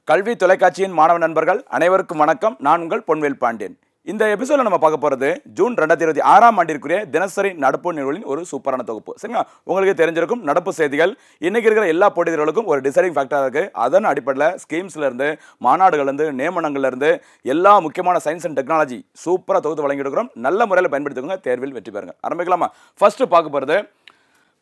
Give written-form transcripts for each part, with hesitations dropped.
கல்வி தொலைக்காட்சியின் மாணவ நண்பர்கள் அனைவருக்கும் வணக்கம். நான் உங்கள் பொன்வேல் பாண்டியன். இந்த எபிசோட நம்ம பார்க்க போகிறது ஜூன் 2026 ஆண்டிற்குரிய தினசரி நடப்பு நிகழ்வுகளின் ஒரு சூப்பரான தொகுப்பு. சரிங்களா, உங்களுக்கு தெரிஞ்சிருக்கும் நடப்பு செய்திகள் இன்னைக்கு இருக்கிற எல்லா போட்டிகளுக்கும் ஒரு டிசைடிங் ஃபேக்டராக இருக்குது. அதன் அடிப்படையில் ஸ்கீம்ஸ்லேருந்து மாநாடுகள்லேருந்து நியமனங்கள்லேருந்து எல்லா முக்கியமான சயின்ஸ் அண்ட் டெக்னாலஜி சூப்பராக தொகுத்து வழங்கிட்டு இருக்கிறோம். நல்ல முறையில் பயன்படுத்திக்கோங்க, தேர்வில் வெற்றி பெறுங்க. ஆரம்பிக்கலாமா? ஃபர்ஸ்ட் பார்க்க போகிறது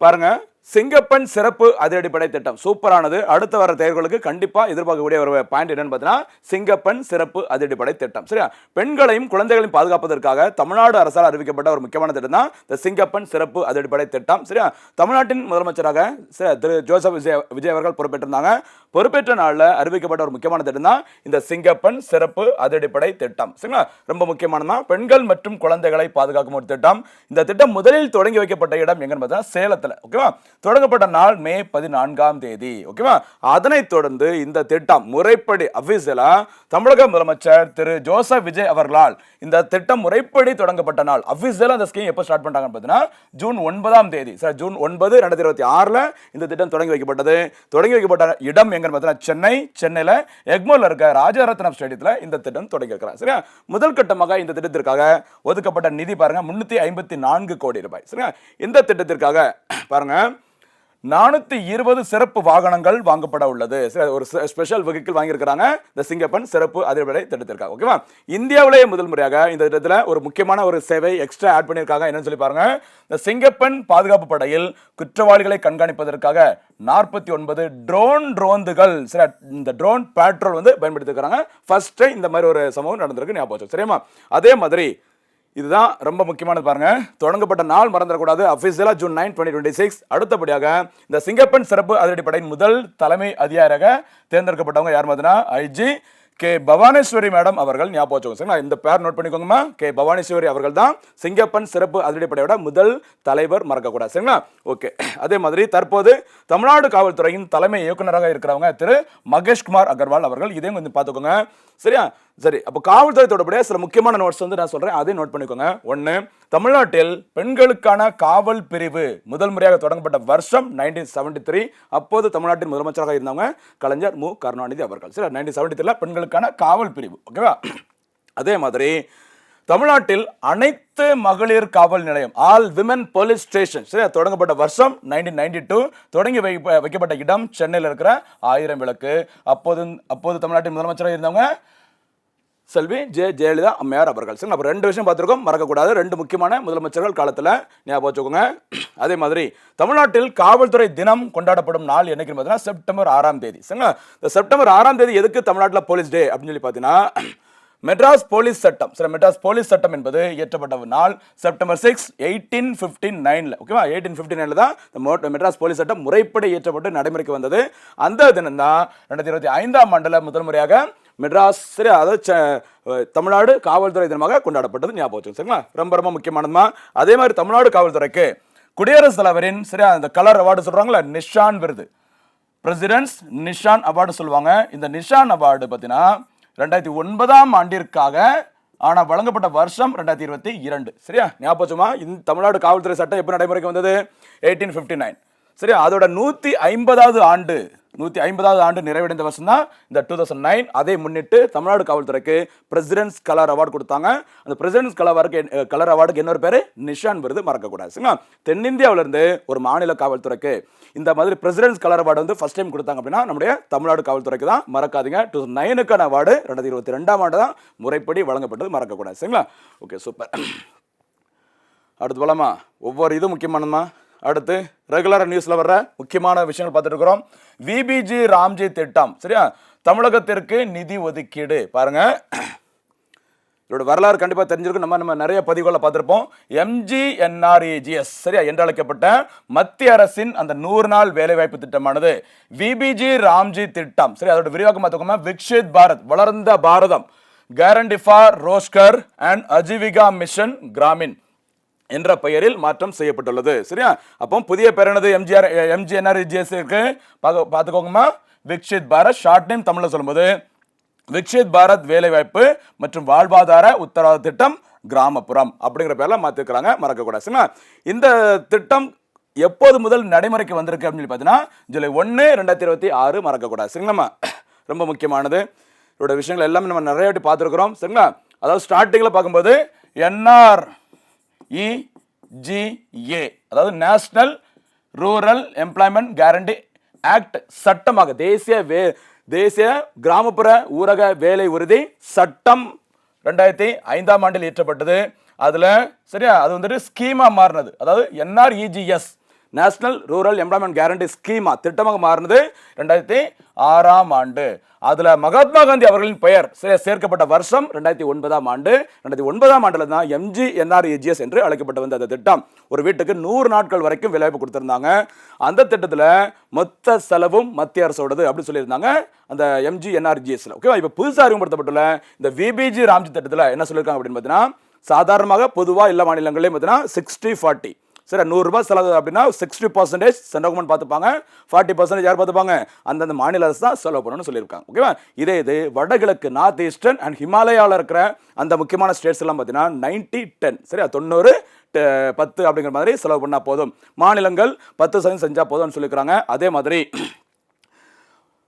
பாருங்க, சிங்கப்பெண் சிறப்பு அதிரடிப்படை திட்டம் சூப்பரானது. அடுத்த வர தேர்வுகளுக்கு கண்டிப்பா எதிர்பார்க்கக்கூடிய ஒரு பாயிண்ட் என்னன்னு பார்த்தீங்கன்னா சிங்கப்பெண் சிறப்பு அதிரடிப்படை திட்டம். சரியா, பெண்களையும் குழந்தைகளையும் பாதுகாப்பதற்காக தமிழ்நாடு அரசால் அறிவிக்கப்பட்ட ஒரு முக்கியமான திட்டம் தான் இந்த சிங்கப்பெண் சிறப்பு அதிரடிப்படை திட்டம். சரியா, தமிழ்நாட்டின் முதலமைச்சராக திரு ஜோசப் விஜய் அவர்கள் பொறுப்பேற்றிருந்தாங்க. பொறுப்பேற்ற நாளில் அறிவிக்கப்பட்ட ஒரு முக்கியமான திட்டம் தான் இந்த சிங்கப்பெண் சிறப்பு அதிரடிப்படை திட்டம். சரிங்களா, ரொம்ப முக்கியமானதான். பெண்கள் மற்றும் குழந்தைகளை பாதுகாக்கும் ஒரு திட்டம். இந்த திட்டம் முதலில் தொடங்கி வைக்கப்பட்ட இடம் எங்கன்னு பார்த்தா சேலத்தில். ஓகேவா, தொடங்கப்பட்ட நாள் மே 14 ஓகேவா. அதனைத் தொடர்ந்து இந்த திட்டம் முறைப்படி அபிஷியலா தமிழக முதலமைச்சர் திரு ஜோசப் விஜய் அவர்களால் இந்த திட்டம் முறைப்படி தொடங்கப்பட்ட நாள். அபிஷியலா இந்த ஸ்கீம் எப்போ ஸ்டார்ட் பண்ணாங்கன்னு பார்த்தீங்கன்னா ஜூன் 9 சார், ஜூன் 9, 2026 இந்த திட்டம் தொடங்கி வைக்கப்பட்டது. தொடங்கி வைக்கப்பட்ட இடம் எங்கன்னு பார்த்தீங்கன்னா சென்னையில எக்மோர்ல இருக்க ராஜரத்னம் ஸ்டேடியத்தில் இந்த திட்டம் தொடங்கி இருக்கிறார். சரியா, முதல் கட்டமாக இந்த திட்டத்திற்காக ஒதுக்கப்பட்ட நிதி பாருங்க 354 கோடி ரூபாய். சரியா, இந்த திட்டத்திற்காக பாருங்க 420 சிறப்பு வாகனங்கள் வாங்கப்பட உள்ளது. ஒரு ஸ்பெஷல் வெஹிக்கிள் வாங்கியிருக்கிறாங்க இந்த சிங்கப்பெண் சிறப்பு அதிரடிப்படை திட்டத்திற்காக. ஓகேவா, இந்தியாவிலேயே முதல் முறையாக இந்த திட்டத்தில் ஒரு முக்கியமான ஒரு சேவை எக்ஸ்ட்ரா ஆட் பண்ணியிருக்காங்க. என்னன்னு சொல்லி பாருங்க, இந்த சிங்கப்பெண் பாதுகாப்பு படையில் குற்றவாளிகளை கண்காணிப்பதற்காக 49 ட்ரோன்கள், இந்த ட்ரோன் பேட்ரோல் பயன்படுத்திருக்கிறாங்க. ஃபர்ஸ்ட் டைம் இந்த மாதிரி ஒரு சம்பவம் நடந்திருக்கு, ஞாபகம். சரியா, அதே மாதிரி இதுதான் ரொம்ப முக்கியமானது. பாருங்க, தொடங்கப்பட்ட நாள் மறந்துடக்கூடாது. அபிஷியலா ஜூன் 9, 2026. அடுத்தபடியாக இந்த சிங்கப்பெண் சிறப்பு அதிரடிப்படையின் முதல் தலைமை அதிகாரியாக தேர்ந்தெடுக்கப்பட்டவங்க யார் பார்த்தீங்கன்னா ஐஜி கே பவானேஸ்வரி மேடம் அவர்கள். ஞாபகம் வச்சுக்கோங்க, இந்த பேர் நோட் பண்ணிக்கோங்கம்மா. கே பவானேஸ்வரி அவர்கள் தான் சிங்கப்பெண் சிறப்பு அதிரடிப்படையோட முதல் தலைவர், மறக்கக்கூடாது. சரிங்களா, ஓகே. அதே மாதிரி தற்போது தமிழ்நாடு காவல்துறையின் தலைமை இயக்குநராக இருக்கிறவங்க திரு மகேஷ்குமார் அகர்வால் அவர்கள். இதையும் கொஞ்சம் பார்த்துக்கோங்க. சரியா, சரி. அப்போ காவல்துறை தொடர்புடைய சில முக்கியமான நோட்ஸ் நான் சொல்றேன், அதையும் நோட் பண்ணிக்கோங்க. ஒன்று, தமிழ்நாட்டில் பெண்களுக்கான காவல் பிரிவு முதல் முறையாக தொடங்கப்பட்ட வருஷம் 1973. அப்போது தமிழ்நாட்டின் முதலமைச்சராக இருந்தவங்க கலைஞர் மு கருணாநிதி அவர்கள். சரி, 1973 பெண்களுக்கான காவல் பிரிவு. ஓகேவா. அதே மாதிரி தமிழ்நாட்டில் அனைத்து மகளிர் காவல் நிலையம், ஆல் விமன் போலீஸ் ஸ்டேஷன், சரி, தொடங்கப்பட்ட வருஷம் 1992. தொடங்கி வைக்கப்பட்ட இடம் சென்னையில் இருக்கிற 1000 விளக்கு. அப்போது தமிழ்நாட்டின் முதலமைச்சராக இருந்தவங்க செல்வி ஜெயலலிதா அம்மையார் அவர்கள். சரி, நம்ம 2 விஷயம் பார்த்துருக்கோம், மறக்கக்கூடாது. 2 முக்கியமான முதலமைச்சர்கள் காலத்தில் ஞாபகம் வச்சுக்கோங்க. அதே மாதிரி தமிழ்நாட்டில் காவல்துறை தினம் கொண்டாடப்படும் நாள் என்னைக்குன்னு பார்த்தீங்கன்னா செப்டம்பர் 6. சரிங்களா, இந்த செப்டம்பர் 6 எதுக்கு தமிழ்நாட்டில் போலீஸ் டே அப்படின்னு சொல்லி பார்த்தீங்கன்னா மெட்ராஸ் போலீஸ் சட்டம். சரி, மெட்ராஸ் போலீஸ் சட்டம் என்பது இயற்றப்பட்ட நாள் செப்டம்பர் 6, 1859. ஓகேவா, 1859 தான் இந்த மெட்ராஸ் போலீஸ் சட்டம் முறைப்படி இயற்றப்பட்டு நடைமுறைக்கு வந்தது. அந்த தினம் தான் 2025 ஆண்டில் முதல் முறையாக மெட்ராஸ், சரி, அதாவது தமிழ்நாடு காவல்துறை தினமாக கொண்டாடப்பட்டது. ஞாபகம் வச்சுக்கோங்க. சரிங்களா, ரொம்ப ரொம்ப முக்கியமானதுமா. அதே மாதிரி தமிழ்நாடு காவல்துறைக்கு குடியரசுத் தலைவரின், சரியா, அந்த கலர் அவார்டு சொல்றாங்களா, நிஷான் விருது, பிரசிடென்ட்ஸ் நிஷான் அவார்டு சொல்லுவாங்க. இந்த நிஷான் அவார்டு பார்த்தீங்கன்னா 2009 ஆண்டிற்காக ஆனால் வழங்கப்பட்ட வருஷம் 2022. சரியா, ஞாபகமா. இந்த தமிழ்நாடு காவல்துறை சட்டம் எப்போ நடைமுறைக்கு வந்தது? 1859. சரியா, அதோட 150வது ஆண்டு நிறைவடைந்த வருஷம் தான் இந்த 2009. அதை முன்னிட்டு தமிழ்நாடு காவல்துறைக்கு பிரசிடென்ட்ஸ் கலர் அவார்டு கொடுத்தாங்க. அந்த பிரசிடென்ட்ஸ் கலர் அவார்டுக்கு இன்னொரு பேரு நிஷான் விருது, மறக்கக்கூடாது. சரிங்களா, தென்னிந்தியாவிலிருந்து ஒரு மாநில காவல்துறைக்கு இந்த மாதிரி president's colour award first time கொடுத்தாங்க அப்படின்னா நம்முடைய தமிழ்நாடு காவல்துறைக்கு தான், மறக்காதீங்க. 2009க்கான அவார்டு 2022 ஆண்டு தான் முறைப்படி வழங்கப்பட்டது, மறக்கக்கூடாது. சரிங்களா, ஓகே, சூப்பர். அடுத்து போலாமா? ஒவ்வொரு இது முக்கியமானதுமா. அடுத்து ரெகுலர் நியூஸ்ல வர்ற முக்கியமான விஷயங்கள் பார்த்துட்டு இருக்கிறோம். விபிஜி ராம்ஜி திட்டம், சரியா, தமிழகத்திற்கு நிதி ஒதுக்கீடு. பாருங்க, இதோட வரலாறு கண்டிப்பாக தெரிஞ்சிருக்கும். நம்ம நிறைய பதிவுகளை பார்த்துருப்போம். MGNREGS, சரியா, என்று அழைக்கப்பட்ட மத்திய அரசின் அந்த 100 நாள் வேலைவாய்ப்பு திட்டமானது விபிஜி ராம்ஜி திட்டம். சரி, அதோட விரிவாக்கம் பார்த்துக்கோங்க. விக்ஷித் பாரத், வளர்ந்த பாரதம், guarantee for Rozgar and Ajeevika mission Gramin என்ற பெயரில் மாற்றம் செய்யப்பட்டுள்ளது. சரியா, அப்போ புதிய பேர் என்னது? MGNREGS பார்த்துக்கோங்கம்மா. விக்ஷித் பாரத், ஷார்ட் நேம் தமிழ்ல சொல்லும்போது விக்ஷித் பாரத் வேலைவாய்ப்பு மற்றும் வாழ்வாதார உத்தரவாத திட்டம் கிராமப்புறம் அப்படிங்கிற பேர்ல மாத்திருக்கிறாங்க, மறக்கக்கூடாது. சரிங்களா, இந்த திட்டம் எப்போது முதல் நடைமுறைக்கு வந்திருக்கு அப்படின்னு சொல்லி பார்த்தீங்கன்னா ஜூலை 1, 2026, மறக்கக்கூடாது. சரிங்களா, ரொம்ப முக்கியமானது. இதோட விஷயங்கள் எல்லாமே நம்ம நிறைய வாட்டி பார்த்துருக்குறோம். சரிங்களா? அதாவது ஸ்டார்டிங்கில் பார்க்கும்போது NREGA, அதாவது national rural employment guarantee act சட்டமாக தேசிய கிராமப்புற ஊரக வேலை உறுதி சட்டம் 2005ஆம் ஆண்டில் இயற்றப்பட்டது. அதுல சரியா அது வந்துட்டு ஸ்கீமா மாறினது. அதாவது NREGS national rural employment guarantee schema திட்டமாக மாறினது 2006ஆம் ஆண்டு. அதுல மகாத்மா காந்தி அவர்களின் பெயர் சேர்க்கப்பட்ட வருஷம் 2009ஆம் ஆண்டு. 2009ஆம் ஆண்டுல தான் MGNREGS என்று அழைக்கப்பட்டு வந்த அந்த திட்டம் ஒரு வீட்டுக்கு 100 நாட்கள் வரைக்கும் வேலைவாய்ப்பு கொடுத்திருந்தாங்க. அந்த திட்டத்துல மொத்த செலவும் மத்திய அரசோடது அப்படி சொல்லியிருந்தாங்க அந்த MGNREGSல. ஓகேவா? இப்ப புதுசாக அறிமுகப்படுத்தப்பட்டுள்ள இந்த VBG ராம்ஜி திட்டத்துல என்ன சொல்லியிருக்காங்க அப்படின்னு பார்த்தீங்கன்னா, சாதாரணமாக பொதுவாக எல்லா மாநிலங்களையும் பார்த்தீங்கன்னா 60-40, சரி 100 ரூபாய் செலவு அப்படின்னா 60% சென்ட்ரல் கவர்மெண்ட் பார்த்துப்பாங்க, 40% யார் பார்த்துப்பாங்க? அந்தந்த மாநில அரசு தான் செலவு பண்ணணும்னு சொல்லியிருக்காங்க. ஓகேவா? இது வடகிழக்கு நார்த் ஈஸ்டர்ன் அண்ட் ஹிமாலயாவில் இருக்கிற அந்த முக்கியமான ஸ்டேட்ஸ் எல்லாம் பார்த்தீங்கன்னா 90-10, சரியா 90-10 அப்படிங்கிற மாதிரி செலவு பண்ணா போதும். மாநிலங்கள் 10% செஞ்சா போதும்னு சொல்லியிருக்காங்க. அதே மாதிரி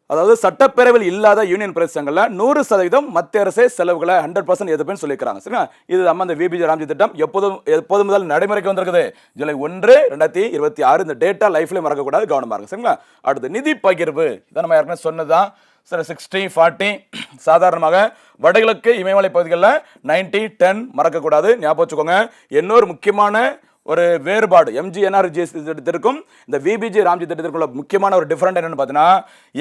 அதாவது சட்டப்பேரவையில் இல்லாத யூனியன் பிரதேசங்கள்ல 100% மத்திய அரசே செலவுகளை 100% எதுப்பேன்னு சொல்லியிருக்காங்க. சரிங்களா? இது நம்ம அந்த VBG ராம்ஜி திட்டம் எப்போது முதல் நடைமுறைக்கு வந்திருக்குது? ஜூலை 1, 2026. இந்த டேட்டா லைஃப்ல மறக்கக்கூடாது, கவனமா இருக்கு. சரிங்களா? அடுத்து நிதி பகிர்வு. இதை நம்ம ஏற்கனவே சொன்னதுதான். சரி 60-40 சாதாரணமாக வடகிழக்கு இமயமலை பகுதிகளில் 90-10 மறக்கக்கூடாது, ஞாபகம் வச்சுக்கோங்க. இன்னொரு முக்கியமான ஒரு வேறுபாடு MGNREGS திட்டத்திற்கும் இந்த VBG ராம்ஜி திட்டத்திற்குள்ள முக்கியமான ஒரு டிஃபரெண்ட் என்னன்னு பார்த்தீங்கன்னா,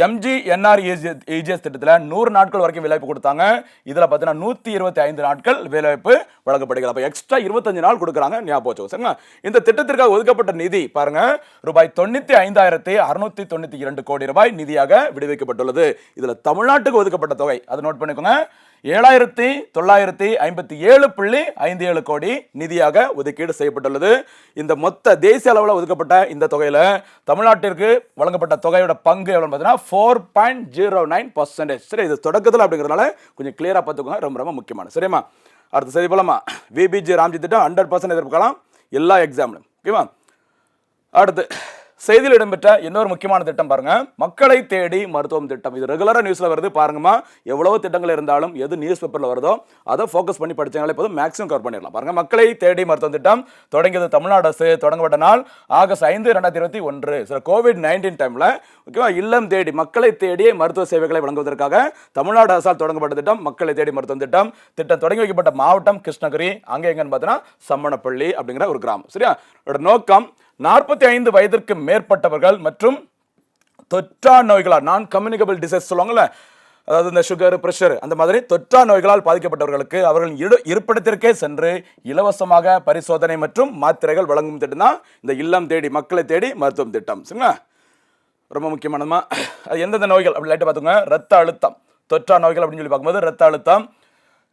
MGNREGS திட்டத்தில் 100 நாட்கள் வரைக்கும் வேலைவாய்ப்பு கொடுத்தாங்க. இதில் பார்த்தீங்கன்னா 125 நாட்கள் வேலைவாய்ப்பு வழங்கப்படுகிறது. அப்போ எக்ஸ்ட்ரா 25 நாள் கொடுக்குறாங்க, ஞாபகம் வச்சுக்கோங்க. சரிங்களா? இந்த திட்டத்திற்காக ஒதுக்கப்பட்ட நிதி பாருங்க, ரூபாய் 95,692 கோடி ரூபாய் நிதியாக விடுவிக்கப்பட்டுள்ளது. இதில் தமிழ்நாட்டுக்கு ஒதுக்கப்பட்ட தொகை அதை நோட் பண்ணிக்கோங்க, 7,957.57 கோடி நிதியாக ஒதுக்கீடு செய்யப்பட்டுள்ளது. இந்த மொத்த தேசிய அளவில் ஒதுக்கப்பட்ட இந்த தொகையில தமிழ்நாட்டிற்கு வழங்கப்பட்ட தொகையோட பங்கு எவ்வளவு பார்த்தீங்கன்னா 4.09%. சரி, இது தொடக்கத்தில் அப்படிங்கிறதுனால கொஞ்சம் கிளியரா பார்த்துக்கோங்க, ரொம்ப ரொம்ப முக்கியமான. சரிமா? அடுத்த செய்தி போலாமா? VBG ராம்ஜி திட்டம் 100% எதிர்பார்க்கலாம் எல்லா எக்ஸாம்லையும். ஓகேவா? அடுத்து செய்தியில் இடம்பெற்ற இன்னொரு முக்கியமான திட்டம் பாருங்க, மக்களை தேடி மருத்துவம் திட்டம். இது ரெகுலரா நியூஸ்ல வருது பாருங்கம்மா. எவ்வளவு திட்டங்கள் இருந்தாலும் எது நியூஸ் பேப்பர்ல வருதோ அதை ஃபோக்கஸ் பண்ணி படிச்சாங்களே போதும், மேக்ஸிமம் கவர் பண்ணிடலாம். பாருங்க, மக்களை தேடி மருத்துவம் திட்டம் தொடங்கியது தமிழ்நாடு அரசு. தொடங்கப்பட்ட நாள் ஆகஸ்ட் 5, 2021. சில COVID-19 டைம்ல ஓகேவா, இல்லம் தேடி மக்களை தேடி மருத்துவ சேவைகளை வழங்குவதற்காக தமிழ்நாடு அரசால் தொடங்கப்பட்ட திட்டம் மக்களை தேடி மருத்துவம் திட்டம். திட்டம் தொடங்கி வைக்கப்பட்ட மாவட்டம் கிருஷ்ணகிரி. அங்கே எங்கன்னு பார்த்தீங்கன்னா சம்மணப்பள்ளி அப்படிங்கிற ஒரு கிராமம். சரியா? நோக்கம் 45 வயதிற்கு மேற்பட்டவர்கள் மற்றும் தொற்றா நோய்களால் நான் கம்யூனிகபிள் டிசீஸ் சொல்லுவாங்கல்ல, அதாவது இந்த சுகர், பிரஷர் அந்த மாதிரி தொற்றா நோய்களால் பாதிக்கப்பட்டவர்களுக்கு அவர்களின் இருப்பிடத்திற்கே சென்று இலவசமாக பரிசோதனை மற்றும் மாத்திரைகள் வழங்கும் திட்டம் தான் இந்த இல்லம் தேடி மக்களை தேடி மருத்துவம் திட்டம். சரிங்களா? ரொம்ப முக்கியமானதுமா. அது எந்தெந்த நோய்கள் அப்படி லைட்டாக பார்த்துக்கோங்க. ரத்த அழுத்தம், தொற்றா நோய்கள் அப்படின்னு சொல்லி பார்க்கும்போது ரத்த அழுத்தம்,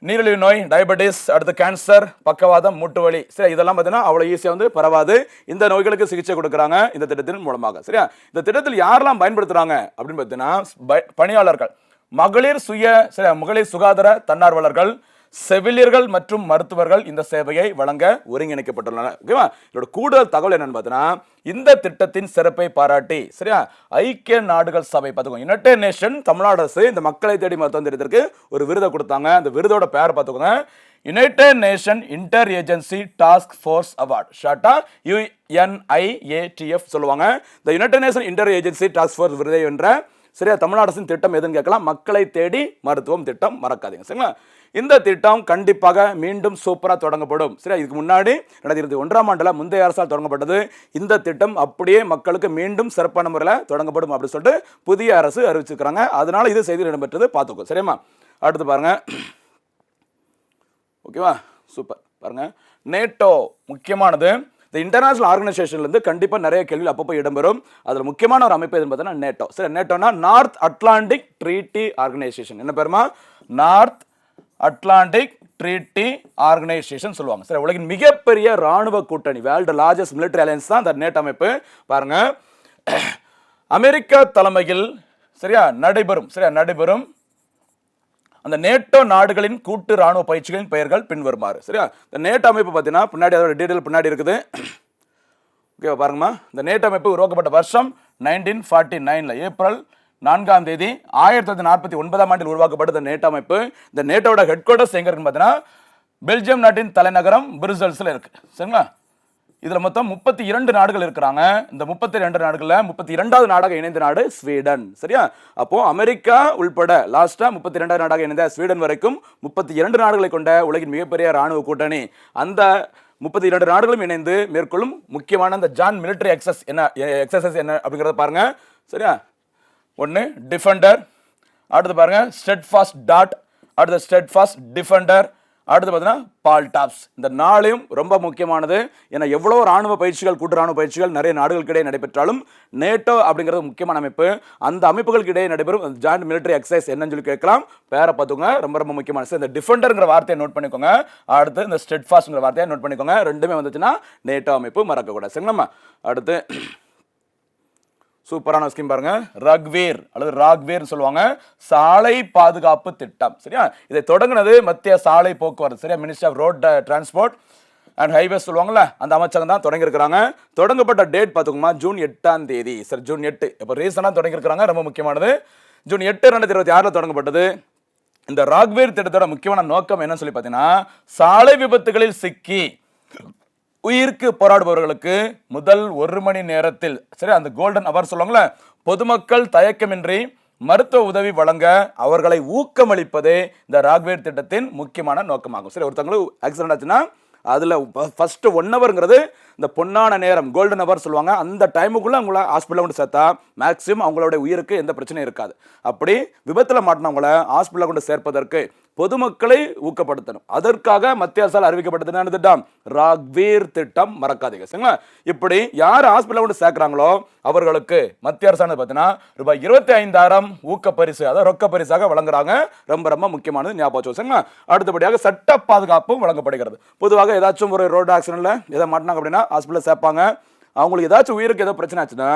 நீரிழிவு நோய், டயபெட்டிஸ், அடுத்து கேன்சர், பக்கவாதம், மூட்டு வலி. சரி, இதெல்லாம் பார்த்தீங்கன்னா அவ்வளோ ஈஸியாக வந்து பரவாது. இந்த நோய்களுக்கு சிகிச்சை கொடுக்குறாங்க இந்த திட்டத்தின் மூலமாக. சரியா? இந்த திட்டத்தில் யாரெல்லாம் பயன்படுத்துறாங்க அப்படின்னு பார்த்தீங்கன்னா, பணியாளர்கள், மகளிர் சுகாதார தன்னார்வலர்கள், செவிலியர்கள் மற்றும் மருத்துவர்கள் இந்த சேவையை வழங்க ஒருங்கிணைக்கப்பட்டுள்ளனர். ஓகேவா? இதோட கூடுதல் தகவல் என்னன்னு பார்த்தீங்கன்னா, இந்த திட்டத்தின் சிறப்பை பாராட்டி சரியா ஐக்கிய நாடுகள் சபை பார்த்துக்கோங்க, யுனைடெட் நேஷன் தமிழ்நாடு அரசு இந்த மக்களை தேடி மருத்துவம் திட்டத்திற்கு ஒரு விருதை கொடுத்தாங்க. அந்த விருதோட பேர் பார்த்துக்கோங்க, United nation inter agency task force award, ஷார்ட்டா UNIATF சொல்லுவாங்க. இந்த United nation inter agency task force விருதை என்ற சரியா தமிழ்நாடு அரசின் திட்டம் எதுன்னு கேட்கலாம், மக்களை தேடி மருத்துவம் திட்டம், மறக்காதீங்க. சரிங்களா? இந்த திட்டம் கண்டிப்பாக மீண்டும் சூப்பரா தொடங்கப்படும். சரி, இதுக்கு முன்னாடி 2021ஆம் ஆண்டுல முந்தைய அரசால் தொடங்கப்பட்டது. இந்த திட்டம் அப்படியே மக்களுக்கு மீண்டும் சிறப்பான முறையில் தொடங்கப்படும் அப்படின்னு சொல்லிட்டு புதிய அரசு அறிவிச்சிருக்காங்க. அதனால இது செய்தியில் இடம்பெற்றது, பார்த்துக்கோ. சரியா? அடுத்து பாருங்க. ஓகேவா? சூப்பர். பாருங்க, நேட்டோ முக்கியமானது. இந்த இன்டர்நேஷனல் ஆர்கனைசேஷன்லேருந்து கண்டிப்பாக நிறைய கேள்வி அப்பப்போ இடம்பெறும். அதில் முக்கியமான ஒரு அமைப்பு எதுன்னு பார்த்தீங்கன்னா நேட்டோ. சரி, நேட்டோனா நார்த் அட்லாண்டிக் ட்ரீட்டி ஆர்கனைசேஷன். என்ன பேருமா? நார்த் அட்லாண்டிக் ட்ரீட்டி ஆர்கனைசேஷன் சொல்லுவாங்க. சரி, உலகின் மிகப்பெரிய ராணுவ கூட்டணி, வேர்ல்டு லார்ஜஸ்ட் மிலிட்டரி அலையன்ஸ் தான் இந்த நேட்டோ அமைப்பு. பாருங்க, அமெரிக்கா தலைமையில் நடைபெறும் அந்த நேட்டோ நாடுகளின் கூட்டு ராணுவ பயிற்சிகளின் பெயர்கள் பின்வருமாறு. சரியா? இந்த நேட்டோ அமைப்பு பார்த்தீங்கன்னா பின்னாடி அதோட டீடைல் பின்னாடி இருக்குது. ஓகே பாருங்கம்மா, இந்த நேட்டோ அமைப்பு உருவாக்கப்பட்ட வருஷம் 1949, ஏப்ரல் 4ஆம் தேதி 1949ஆம் ஆண்டில் உருவாக்கப்பட்ட இந்த நேட்டோ அமைப்பு. இந்த நேட்டோட ஹெட் குவார்ட்டர்ஸ் எங்க இருக்குன்னு பார்த்தீங்கன்னா பெல்ஜியம் நாட்டின் தலைநகரம் பிரசல்ஸ்ல இருக்கு. சரிங்களா? இதுல மொத்தம் 32 நாடுகள் இருக்கிறாங்க. இந்த 32 நாடுகள்ல 32வது நாடாக இணைந்த நாடு ஸ்வீடன். சரியா? அப்போ அமெரிக்கா உள்பட லாஸ்டா 32வது நாடாக இணைந்த ஸ்வீடன் வரைக்கும் 32 நாடுகளை கொண்ட உலகின் மிகப்பெரிய ராணுவ கூட்டணி. அந்த 32 நாடுகளும் இணைந்து மேற்கொள்ளும் முக்கியமான அந்த ஜான் மிலிட்டரி எக்ஸசைஸ் என்ன அப்படிங்கறத பாருங்க. சரியா? ஒன்னு டிஃபெண்டர், அடுத்து பாருங்க ஸ்டெட்ஃபாஸ்ட் டாட், அடுத்து ஸ்டெட்ஃபாஸ்ட் டிஃபெண்டர், அடுத்து பார்த்தீங்கன்னா பால் டாப்ஸ். இந்த நாளையும் ரொம்ப முக்கியமானது. ஏன்னா எவ்வளோ ராணுவ பயிற்சிகள், கூட்டு ராணுவ பயிற்சிகள் நிறைய நாடுகளுக்கு இடையே நடைபெற்றாலும் நேட்டோ அப்படிங்கிறது முக்கியமான அமைப்பு. அந்த அமைப்புகளுக்கு இடையே நடைபெறும் ஜாயிண்ட் மிலிட்டரி எக்ஸசைஸ் என்னன்னு சொல்லி கேட்கலாம். பேரை பார்த்துக்கோங்க, ரொம்ப ரொம்ப முக்கியமான. இந்த டிஃபெண்டர்ங்கிற வார்த்தையை நோட் பண்ணிக்கோங்க. அடுத்து இந்த ஸ்டெட்ஃபாஸ்ட்ங்கிற வார்த்தையை நோட் பண்ணிக்கோங்க. ரெண்டுமே வந்துச்சுன்னா நேட்டோ அமைப்பு மறக்கக்கூடாது. சரிங்களா? அடுத்து சூப்பரான ஸ்கீம் பாருங்க, ரக்வீர் அல்லது ராக்வீர் சொல்லுவாங்க, சாலை பாதுகாப்பு திட்டம். சரியா? இதை தொடங்கினது மத்திய சாலை போக்குவரத்து, சரியா, ministry of road transport and highways சொல்லுவாங்கல்ல, அந்த அமைச்சகம் தான் தொடங்கி இருக்கிறாங்க. தொடங்கப்பட்ட டேட் பார்த்துக்கோமா, ஜூன் 8ஆம் தேதி. சரி, ஜூன் 8 இப்போ ரீசனாக தொடங்கி இருக்கிறாங்க, ரொம்ப முக்கியமானது. ஜூன் 8 2026 தொடங்கப்பட்டது. இந்த ராக்வீர் திட்டத்தோட முக்கியமான நோக்கம் என்னன்னு சொல்லி பார்த்தீங்கன்னா, சாலை விபத்துகளில் சிக்கி உயிருக்கு போராடுபவர்களுக்கு முதல் 1 மணி நேரத்தில், சரி, அந்த கோல்டன் அவர் சொல்லுவாங்களே, பொதுமக்கள் தயக்கமின்றி மருத்துவ உதவி வழங்க அவர்களை ஊக்கமளிப்பதே இந்த ராக்வீர் திட்டத்தின் முக்கியமான நோக்கமாகும். சரி, ஒருத்தவங்களுக்கு ஆக்சிடென்ட் ஆச்சுன்னா அதில் ஃபர்ஸ்ட் 1 ஹவர்ங்கிறது இந்த பொன்னான நேரம், கோல்டன் ஹவர் சொல்லுவாங்க. அந்த டைமுக்குள்ள அவங்கள ஹாஸ்பிட்டலில் கொண்டு சேர்த்தா மேக்ஸிமம் அவங்களோட உயிருக்கு எந்த பிரச்சனையும் இருக்காது. அப்படி விபத்தில் மாட்டினவங்கள ஹாஸ்பிட்டலில் கொண்டு சேர்ப்பதற்கு பொதுமக்களை ஊக்கப்படுத்தணும். அதற்காக மத்திய அரசால் அறிவிக்கப்பட்டது திட்டம், ராக்வீர் திட்டம். மறக்காதீங்க. சரிங்களா? இப்படி யார் ஹாஸ்பிட்டல் கொண்டு சேர்க்கிறாங்களோ அவர்களுக்கு மத்திய அரசானது பார்த்தீங்கன்னா ரூபாய் 25,000 ஊக்க பரிசு, அதாவது ரொக்க பரிசாக வழங்குறாங்க. ரொம்ப ரொம்ப முக்கியமானது, ஞாபகம். சரிங்களா? அடுத்தபடியாக சட்ட பாதுகாப்பும் வழங்கப்படுகிறது. பொதுவாக ஏதாச்சும் ஒரு ரோடு ஆக்சிடென்ட்ல எதை மாட்டினாங்க அப்படின்னா ஹாஸ்பிட்டலில் சேர்ப்பாங்க. அவங்களுக்கு ஏதாச்சும் உயிருக்கு ஏதோ பிரச்சனை ஆச்சுன்னா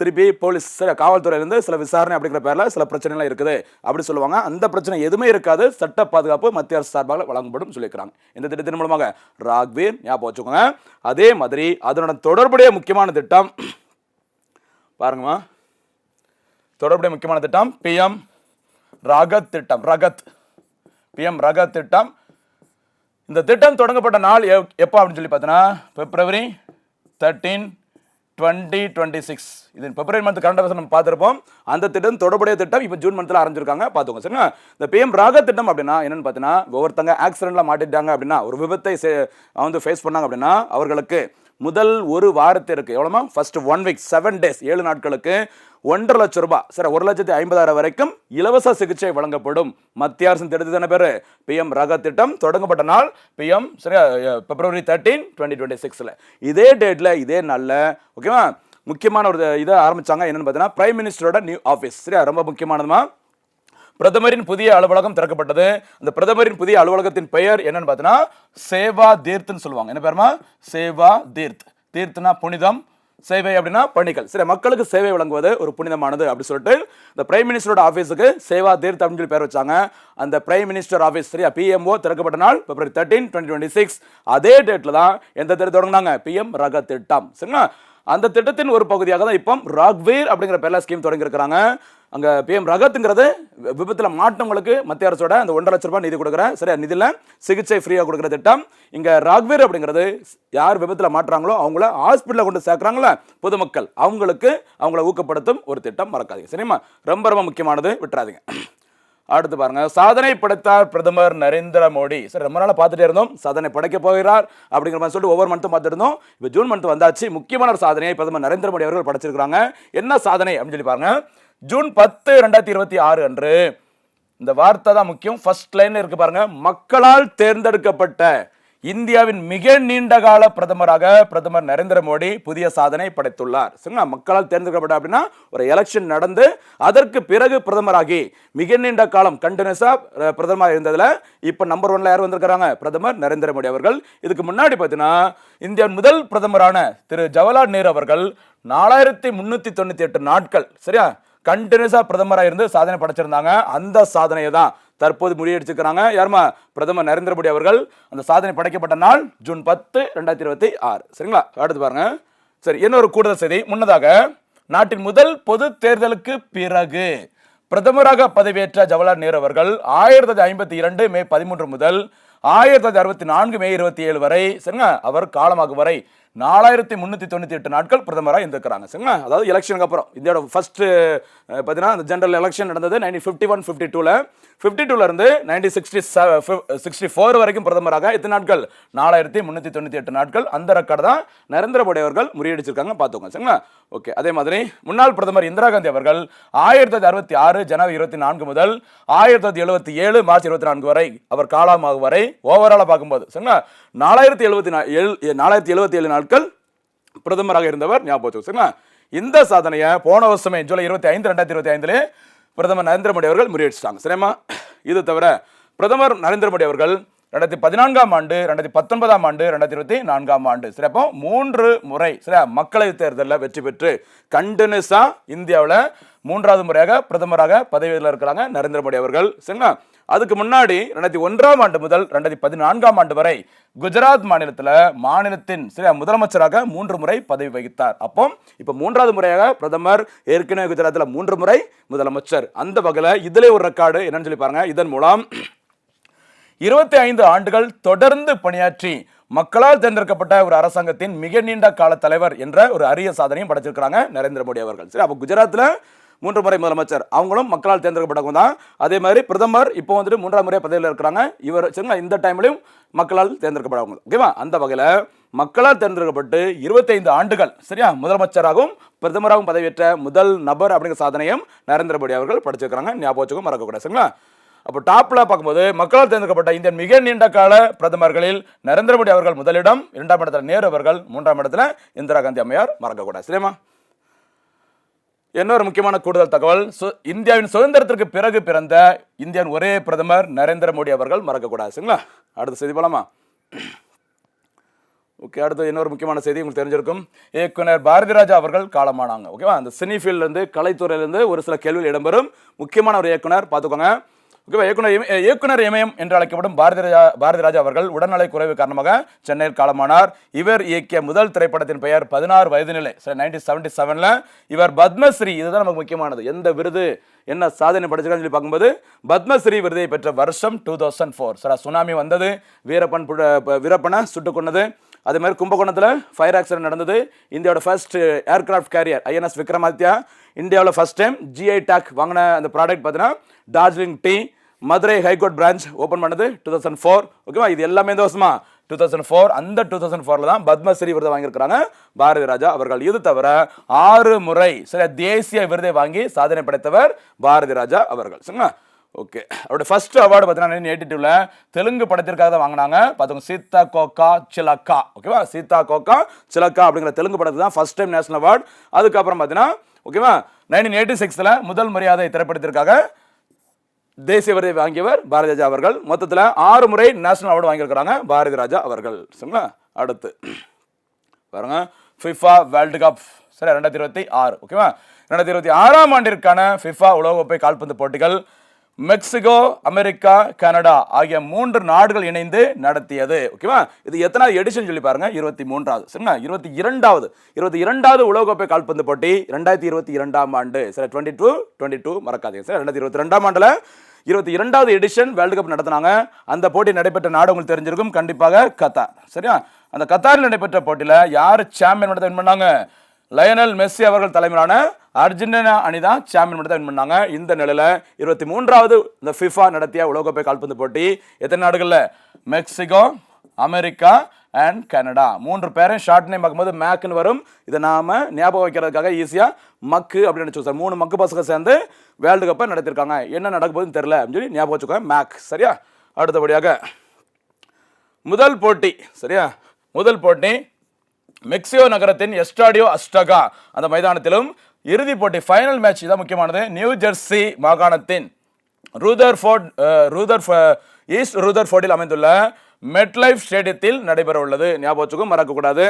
திருப்பி போலீஸ், காவல்துறையிலிருந்து சில விசாரணை அப்படிங்கிற பேரில் சில பிரச்சனைலாம் இருக்குது அப்படி சொல்லுவாங்க. அந்த பிரச்சனை எதுவுமே இருக்காது, சட்ட பாதுகாப்பு மத்திய அரசு சார்பாக வழங்கப்படும் சொல்லியிருக்கிறாங்க இந்த திட்டத்தின் மூலமாக. ராக்வீர் ஞாபகம் வச்சுக்கோங்க. அதே மாதிரி அதனோட தொடர்புடைய முக்கியமான திட்டம் பாருங்கம்மா, தொடர்புடைய முக்கியமான திட்டம் PM ரகத் திட்டம். PM ரகத் திட்டம். இந்த திட்டம் தொடங்கப்பட்ட நாள் எப்போ அப்படின்னு சொல்லி பார்த்தோன்னா February 13, 2026. இது பிப்ரவரி மந்த் கரண்ட் அஃபேர்ஸ் நம்ம பார்த்துருப்போம். அந்த திட்டம் தொடர்புடைய திட்டம் இப்போ ஜூன் மந்த்ல ஆரம்பிச்சிருக்காங்க, பார்த்துக்கோங்க. சரிங்களா? இந்த PM ராகத் திட்டம் அப்படின்னா என்னன்னு பார்த்தீங்கன்னா, ஒவ்வொருத்தங்க ஆக்சிடென்ட்ல மாட்டிட்டாங்க அப்படின்னா, ஒரு விபத்தை வந்து ஃபேஸ் பண்ணாங்க அப்படின்னா அவர்களுக்கு முதல் 1 வாரத்திற்கு எவ்வளோ, ஃபர்ஸ்ட் 1 வீக் 7 டேஸ் 7 நாட்களுக்கு 1.5 லட்சம் ரூபாய், சரி, 1,50,000 வரைக்கும் இலவச சிகிச்சை வழங்கப்படும். மத்திய அரசின் திட்டத்தான பேரு PM ரகத் திட்டம். தொடங்கப்பட்ட நாள் PM, சரியா, February 13, 2026. இதே டேட்ல இதே நாள்ல, ஓகேவா, முக்கியமான ஒரு இதை ஆரம்பிச்சாங்க. என்னன்னு பார்த்தீங்கன்னா பிரைம் மினிஸ்டரோட நியூ ஆஃபீஸ். சரியா, ரொம்ப முக்கியமானதுமா, பிரதமரின் புதிய அலுவலகம் திறக்கப்பட்டது. அந்த பிரதமரின் புதிய அலுவலகத்தின் பெயர் என்னன்னு பார்த்தீங்கன்னா சேவா தீர்த்னு சொல்லுவாங்க. என்ன பேருமா? சேவா தீர்த். தீர்த்னா புனிதம், சேவை அப்படின்னா பணிகள். சரி, மக்களுக்கு சேவை வழங்குவது ஒரு புனிதமானது அப்படி சொல்லிட்டு இந்த பிரைம் மினிஸ்டரோட ஆஃபீஸுக்கு சேவா தீர்த் அப்படின்னு சொல்லி பேர் வச்சாங்க. அந்த பிரைம் மினிஸ்டர் ஆஃபீஸ், சரியா, PMO திறக்கப்பட்ட நாள் February 13, 2026. அதே டேட்ல தான் எந்த திட்டம் தொடங்கினாங்க? PM ரகத் திட்டம். சரிங்களா? அந்த திட்டத்தின் ஒரு பகுதியாக தான் இப்போ ராக்வீர் அப்படிங்கிற பேர்ல ஸ்கீம் தொடங்கி இருக்கிறாங்க. அங்க PM ரகத்ங்கிறது விபத்துல மாட்டவங்களுக்கு மத்திய அரசோட அந்த 1.5 லட்சம் ரூபாய் நிதி கொடுக்குற, சரியா, நிதியில சிகிச்சை ஃப்ரீயா கொடுக்குற திட்டம். இங்க ராக்வீர் அப்படிங்கிறது யார் விபத்துல மாட்டுறாங்களோ அவங்கள ஹாஸ்பிட்டல கொண்டு சேர்க்கிறாங்களா பொதுமக்கள், அவங்கள ஊக்கப்படுத்தும் ஒரு திட்டம். மறக்காதீங்க. சரிமா? ரொம்ப ரொம்ப முக்கியமானது, விட்டுறாதீங்க. அடுத்து பாருங்க, சாதனை படைத்தார் பிரதமர் நரேந்திர மோடி. சரி, ரொம்ப நாளா பார்த்துட்டே இருந்தோம், சாதனை படைக்க போகிறார் அப்படிங்கிற மாதிரி சொல்லிட்டு ஒவ்வொரு மந்த்தும் பார்த்துட்டு இருந்தோம். இப்போ ஜூன் மந்த் வந்தாச்சு. முக்கியமான ஒரு சாதனையை பிரதமர் நரேந்திர மோடி அவர்கள் படைச்சிருக்காங்க. என்ன சாதனை அப்படின்னு சொல்லி பாருங்க. ஜூன் 10, 2026 அன்று, இந்த வார்த்தை தான் முக்கியம், ஃபர்ஸ்ட் லைன்ல இருக்கு பாருங்க, மக்களால் தேர்ந்தெடுக்கப்பட்ட இந்தியாவின் மிக நீண்ட கால பிரதமராக பிரதமர் நரேந்திர மோடி புதிய சாதனை படைத்துள்ளார். சரிங்களா? மக்களால் தேர்ந்தெடுக்கப்பட்ட அப்படின்னா ஒரு எலெக்ஷன் நடந்து அதற்கு பிறகு பிரதமராகி மிக நீண்ட காலம் கண்டினியூஸா பிரதமராக இருந்ததுல இப்ப நம்பர் 1ல யார் வந்திருக்காங்க? பிரதமர் நரேந்திர மோடி அவர்கள். இதுக்கு முன்னாடி பார்த்தீங்கன்னா இந்தியாவின் முதல் பிரதமரான திரு ஜவஹர்லால் நேரு அவர்கள் 4398 நாட்கள், சரியா, கண்டினியூஸா பிரதமராக இருந்து சாதனை படைச்சிருந்தாங்க. அந்த சாதனையை தான் தற்போது முறியடிச்சிருக்கிறாங்க. யாருமா? பிரதமர் நரேந்திர மோடி அவர்கள். அந்த சாதனை படைக்கப்பட்ட நாள் ஜூன் 10, 2026. சரிங்களா? அடுத்து பாருங்க. சரி, இன்னொரு கூடுதல் செய்தி. முன்னதாக நாட்டின் முதல் பொது தேர்தலுக்கு பிறகு பிரதமராக பதவியேற்ற ஜவஹர்லால் நேரு அவர்கள் 1952 மே 13 முதல் 1964 மே 27 வரை சரிங்க அவர் காலமாகும் வரை 4398 நாட்கள் பிரதமராக இருந்திருக்கிறாங்க சரிங்களா. அதாவது எலெக்ஷனுக்கு அப்புறம் இந்தியாவோட ஃபர்ஸ்ட் பார்த்தீங்கன்னா இந்த ஜெனரல் எலெக்ஷன் நடந்தது 1951-52ல 52ல இருந்து 1964 வரைக்கும் பிரதமராக எத்தனை நாட்கள் 4398 நாட்கள். அந்த ரெக்கார்டு தான் நரேந்திர மோடி அவர்கள் முறியடிச்சிருக்காங்க பார்த்துக்கோங்க சரிங்களா. ஓகே, அதே மாதிரி முன்னாள் பிரதமர் இந்திரா காந்தி அவர்கள் 1966 ஜனவரி 24 முதல் 1977 மார்ச் 24 வரை அவர் காலமாகும் வரை ஓவராலா பார்க்கும்போது சரிங்களா 477 நாட்கள் பிரதமராக இருந்தவர் ஞாபகம் சரிங்களா. இந்த சாதனையை போன வருஷமே ஜூலை 25 2025 பிரதமர் நரேந்திர மோடி அவர்கள் முறியடிச்சிட்டாங்க சரிமா. இது தவிர பிரதமர் நரேந்திர மோடி அவர்கள் 2014 ஆண்டு 2019 ஆண்டு 2024 ஆண்டு சரி அப்போ 3 முறை சரியா மக்களவைத் தேர்தலில் வெற்றி பெற்று கண்டினியூஸா இந்தியாவில் 3வது முறையாக பிரதமராக பதவியில் இருக்கிறாங்க நரேந்திர மோடி அவர்கள் சரிங்களா. அதுக்கு முன்னாடி 2001 ஆண்டு முதல் 2014 ஆண்டு வரை குஜராத் மாநிலத்தின் சரியா முதலமைச்சராக 3 முறை பதவி வகித்தார். அப்போ இப்போ 3வது முறையாக பிரதமர், ஏற்கனவே குஜராத்தில் 3 முறை முதலமைச்சர். அந்த வகையில் இதிலே ஒரு ரெக்கார்டு என்னன்னு சொல்லி பாருங்க. இதன் மூலம் 25 ஆண்டுகள் தொடர்ந்து பணியாற்றி மக்களால் தேர்ந்தெடுக்கப்பட்ட ஒரு அரசாங்கத்தின் மிக நீண்ட கால தலைவர் என்ற ஒரு அரிய சாதனையும் படைச்சிருக்கிறாங்க நரேந்திர மோடி அவர்கள் சரி. அப்போ குஜராத்தில் 3 முறை முதலமைச்சர், அவங்களும் மக்களால் தேர்ந்தெடுக்கப்பட்டவங்க தான். அதே மாதிரி பிரதமர் இப்போ வந்துட்டு 3ஆம் முறை பதவியில் இருக்கிறாங்க. இவர் சரிங்களா இந்த டைம்லையும் மக்களால் தேர்ந்தெடுக்கப்பட்டவங்க ஓகேவா. அந்த வகையில் மக்களால் தேர்ந்தெடுக்கப்பட்டு 25 ஆண்டுகள் சரியா முதலமைச்சராகவும் பிரதமராகவும் பதவியேற்ற முதல் நபர் அப்படிங்கிற சாதனையும் நரேந்திர மோடி அவர்கள் படிச்சிருக்கிறாங்க. ஞாபகம் வச்சுக்கும் மறக்கக்கூடாது சரிங்களா. அப்போ டாப்ல பார்க்கும்போது மக்களால் தேர்ந்தெடுக்கப்பட்ட இந்தியன் மிக நீண்ட கால பிரதமர்களில் நரேந்திர மோடி அவர்கள் முதலிடம், 2ஆம் இடத்துல நேரு அவர்கள், 3ஆம் இடத்துல இந்திரா காந்தி அம்மையார் மறக்கக்கூடாது சரிமா. இன்னொரு முக்கியமான கூடுதல் தகவல், இந்தியாவின் சுதந்திரத்திற்கு பிறகு பிறந்த இந்தியாவின் ஒரே பிரதமர் நரேந்திர மோடி அவர்கள் மறக்கக்கூடாது சரிங்களா. அடுத்த செய்தி போலாமா. ஓகே, அடுத்து இன்னொரு முக்கியமான செய்தி உங்களுக்கு தெரிஞ்சிருக்கும். இயக்குனர் பாரதி ராஜா அவர்கள் காலமானாங்க ஓகேவா. அந்த சினி ஃபீல்ட்லேருந்து கலைத்துறையிலேருந்து ஒரு சில கேள்விகள் இடம்பெறும். முக்கியமான ஒரு இயக்குனர் பார்த்துக்கோங்க ஓகேவா. இயக்குனர் இமயம் என்று அழைக்கப்படும் பாரதி ராஜா அவர்கள் உடல்நலை குறைவு காரணமாக சென்னையில் காலமானார். இவர் இயக்கிய முதல் திரைப்படத்தின் பெயர் 16 வயது நிலை 1977ல. இவர் பத்மஸ்ரீ, இதுதான் நமக்கு முக்கியமானது, எந்த விருது என்ன சாதனை படைச்சிருக்கான்னு சொல்லி பார்க்கும்போது பத்மஸ்ரீ விருதை பெற்ற வருஷம் 2004 சார். சுனாமி வந்தது, வீரப்பனை சுட்டுக் கொண்டது. அதே மாதிரி கும்பகோணத்தில் ஃபயர் ஆக்சிடென்ட் நடந்தது. இந்தியாவோட first aircraft carrier INS Vikramaditya இந்தியாவில் ஃபர்ஸ்ட் டைம் GI டேக் வாங்கின அந்த ப்ராடக்ட் பார்த்தீங்கன்னா Darjeeling tea Madurai high court branch open பண்ணது 2004 ஓகேவா. இது எல்லாமே இந்த வருஷமா 2004. அந்த 2004ல தான் பத்மஸ்ரீ விருதை வாங்கியிருக்கிறாங்க பாரதி ராஜா அவர்கள். இது தவிர 6 முறை சில தேசிய விருதை வாங்கி சாதனை படைத்தவர் பாரதி ராஜா அவர்கள் சரிங்களா. ஓகே, அவருடைய ஃபர்ஸ்ட் அவார்டு பார்த்தீங்கன்னா 1982ல தெலுங்கு படத்திற்காக தான் வாங்கினாங்க பார்த்துக்கோங்க. சீதா கோகா சிலக்கா ஓகேவா. சீதா கோகா சிலக்கா அப்படிங்கிற தெலுங்கு படத்துக்கு தான் ஃபர்ஸ்ட் டைம் நேஷனல் அவார்டு. அதுக்கப்புறம் பார்த்தீங்கன்னா ஓகேவா 1986ல முதல் மரியாதை திரைப்படத்திற்காக தேசிய விருதை வாங்கியவர் பாரதி ராஜா அவர்கள். மொத்தத்தில் 6 முறை நேஷனல் அவார்டு வாங்கியிருக்கிறாங்க பாரதி ராஜா அவர்கள் சரிங்களா. அடுத்து பாருங்க, ஃபிஃபா வேர்ல்டு கப் சரி 2026 ஓகேவா. 2026ஆம் ஆண்டிற்கான ஃபிஃபா உலகக்கோப்பை கால்பந்து போட்டிகள் மெக்சிகோ, அமெரிக்கா, கனடா ஆகிய 3 நாடுகள் இணைந்து நடத்தியது ஓகேவா. இது எத்தனாவது எடிஷன் சொல்லி பாருங்க, 23வது சரிங்களா. 22வது உலகக்கோப்பை கால்பந்து போட்டி 2022ஆம் ஆண்டு சரி. 22 மறக்காதீங்க சார். 2022ஆம் ஆண்டுல 22வது எடிஷன் வேர்ல்டு கப் நடத்தினாங்க. அந்த போட்டி நடைபெற்ற நாடு உங்களுக்கு தெரிஞ்சிருக்கும் கண்டிப்பாக, கத்தார் சரியா. அந்த கத்தாரில் நடைபெற்ற போட்டியில் யார் சாம்பியன் பட்டத்தை வின் பண்ணாங்க? லயனல் மெஸ்ஸி அவர்கள் தலைமையிலான அர்ஜென்டினா அணி தான் சாம்பியன் பட்டத்தை வின் பண்ணாங்க. இந்த நிலையில் 23வது இந்த ஃபிஃபா நடத்திய உலகக்கோப்பை கால்பந்து போட்டி எத்தனை நாடுகளில்? Mexico, America and Canada. 3 பேரையும் ஷார்ட் நேம் பார்க்கும்போது மேக்னு வரும். இதை நாம ஞாபகம் வைக்கிறதுக்காக ஈஸியாக மக்கு அப்படின்னு நினச்சி சார். 3 மக்கு பசங்க சேர்ந்து வேர்ல்டு கப்பை நடத்திருக்காங்க. என்ன நடக்க போகுதுன்னு தெரியல அப்படின்னு சொல்லி ஞாபகம் வச்சுக்கோங்க, மேக் சரியா. அடுத்தபடியாக முதல் போட்டி சரியா. முதல் போட்டி மெக்சிகோ நகரத்தின் எஸ்டாடியோ அஸ்டகா அந்த மைதானத்திலும், இறுதிப் போட்டி ஃபைனல் மேட்ச் தான் முக்கியமானது, நியூ ஜெர்சி மாகாணத்தின் ஈஸ்ட் ரூதர்ஃபோர்டில் அமைந்துள்ள மெட்லைஃப் ஸ்டேடியத்தில் நடைபெற உள்ளது. ஞாபகம் வச்சுக்கும் மறக்கக்கூடாது.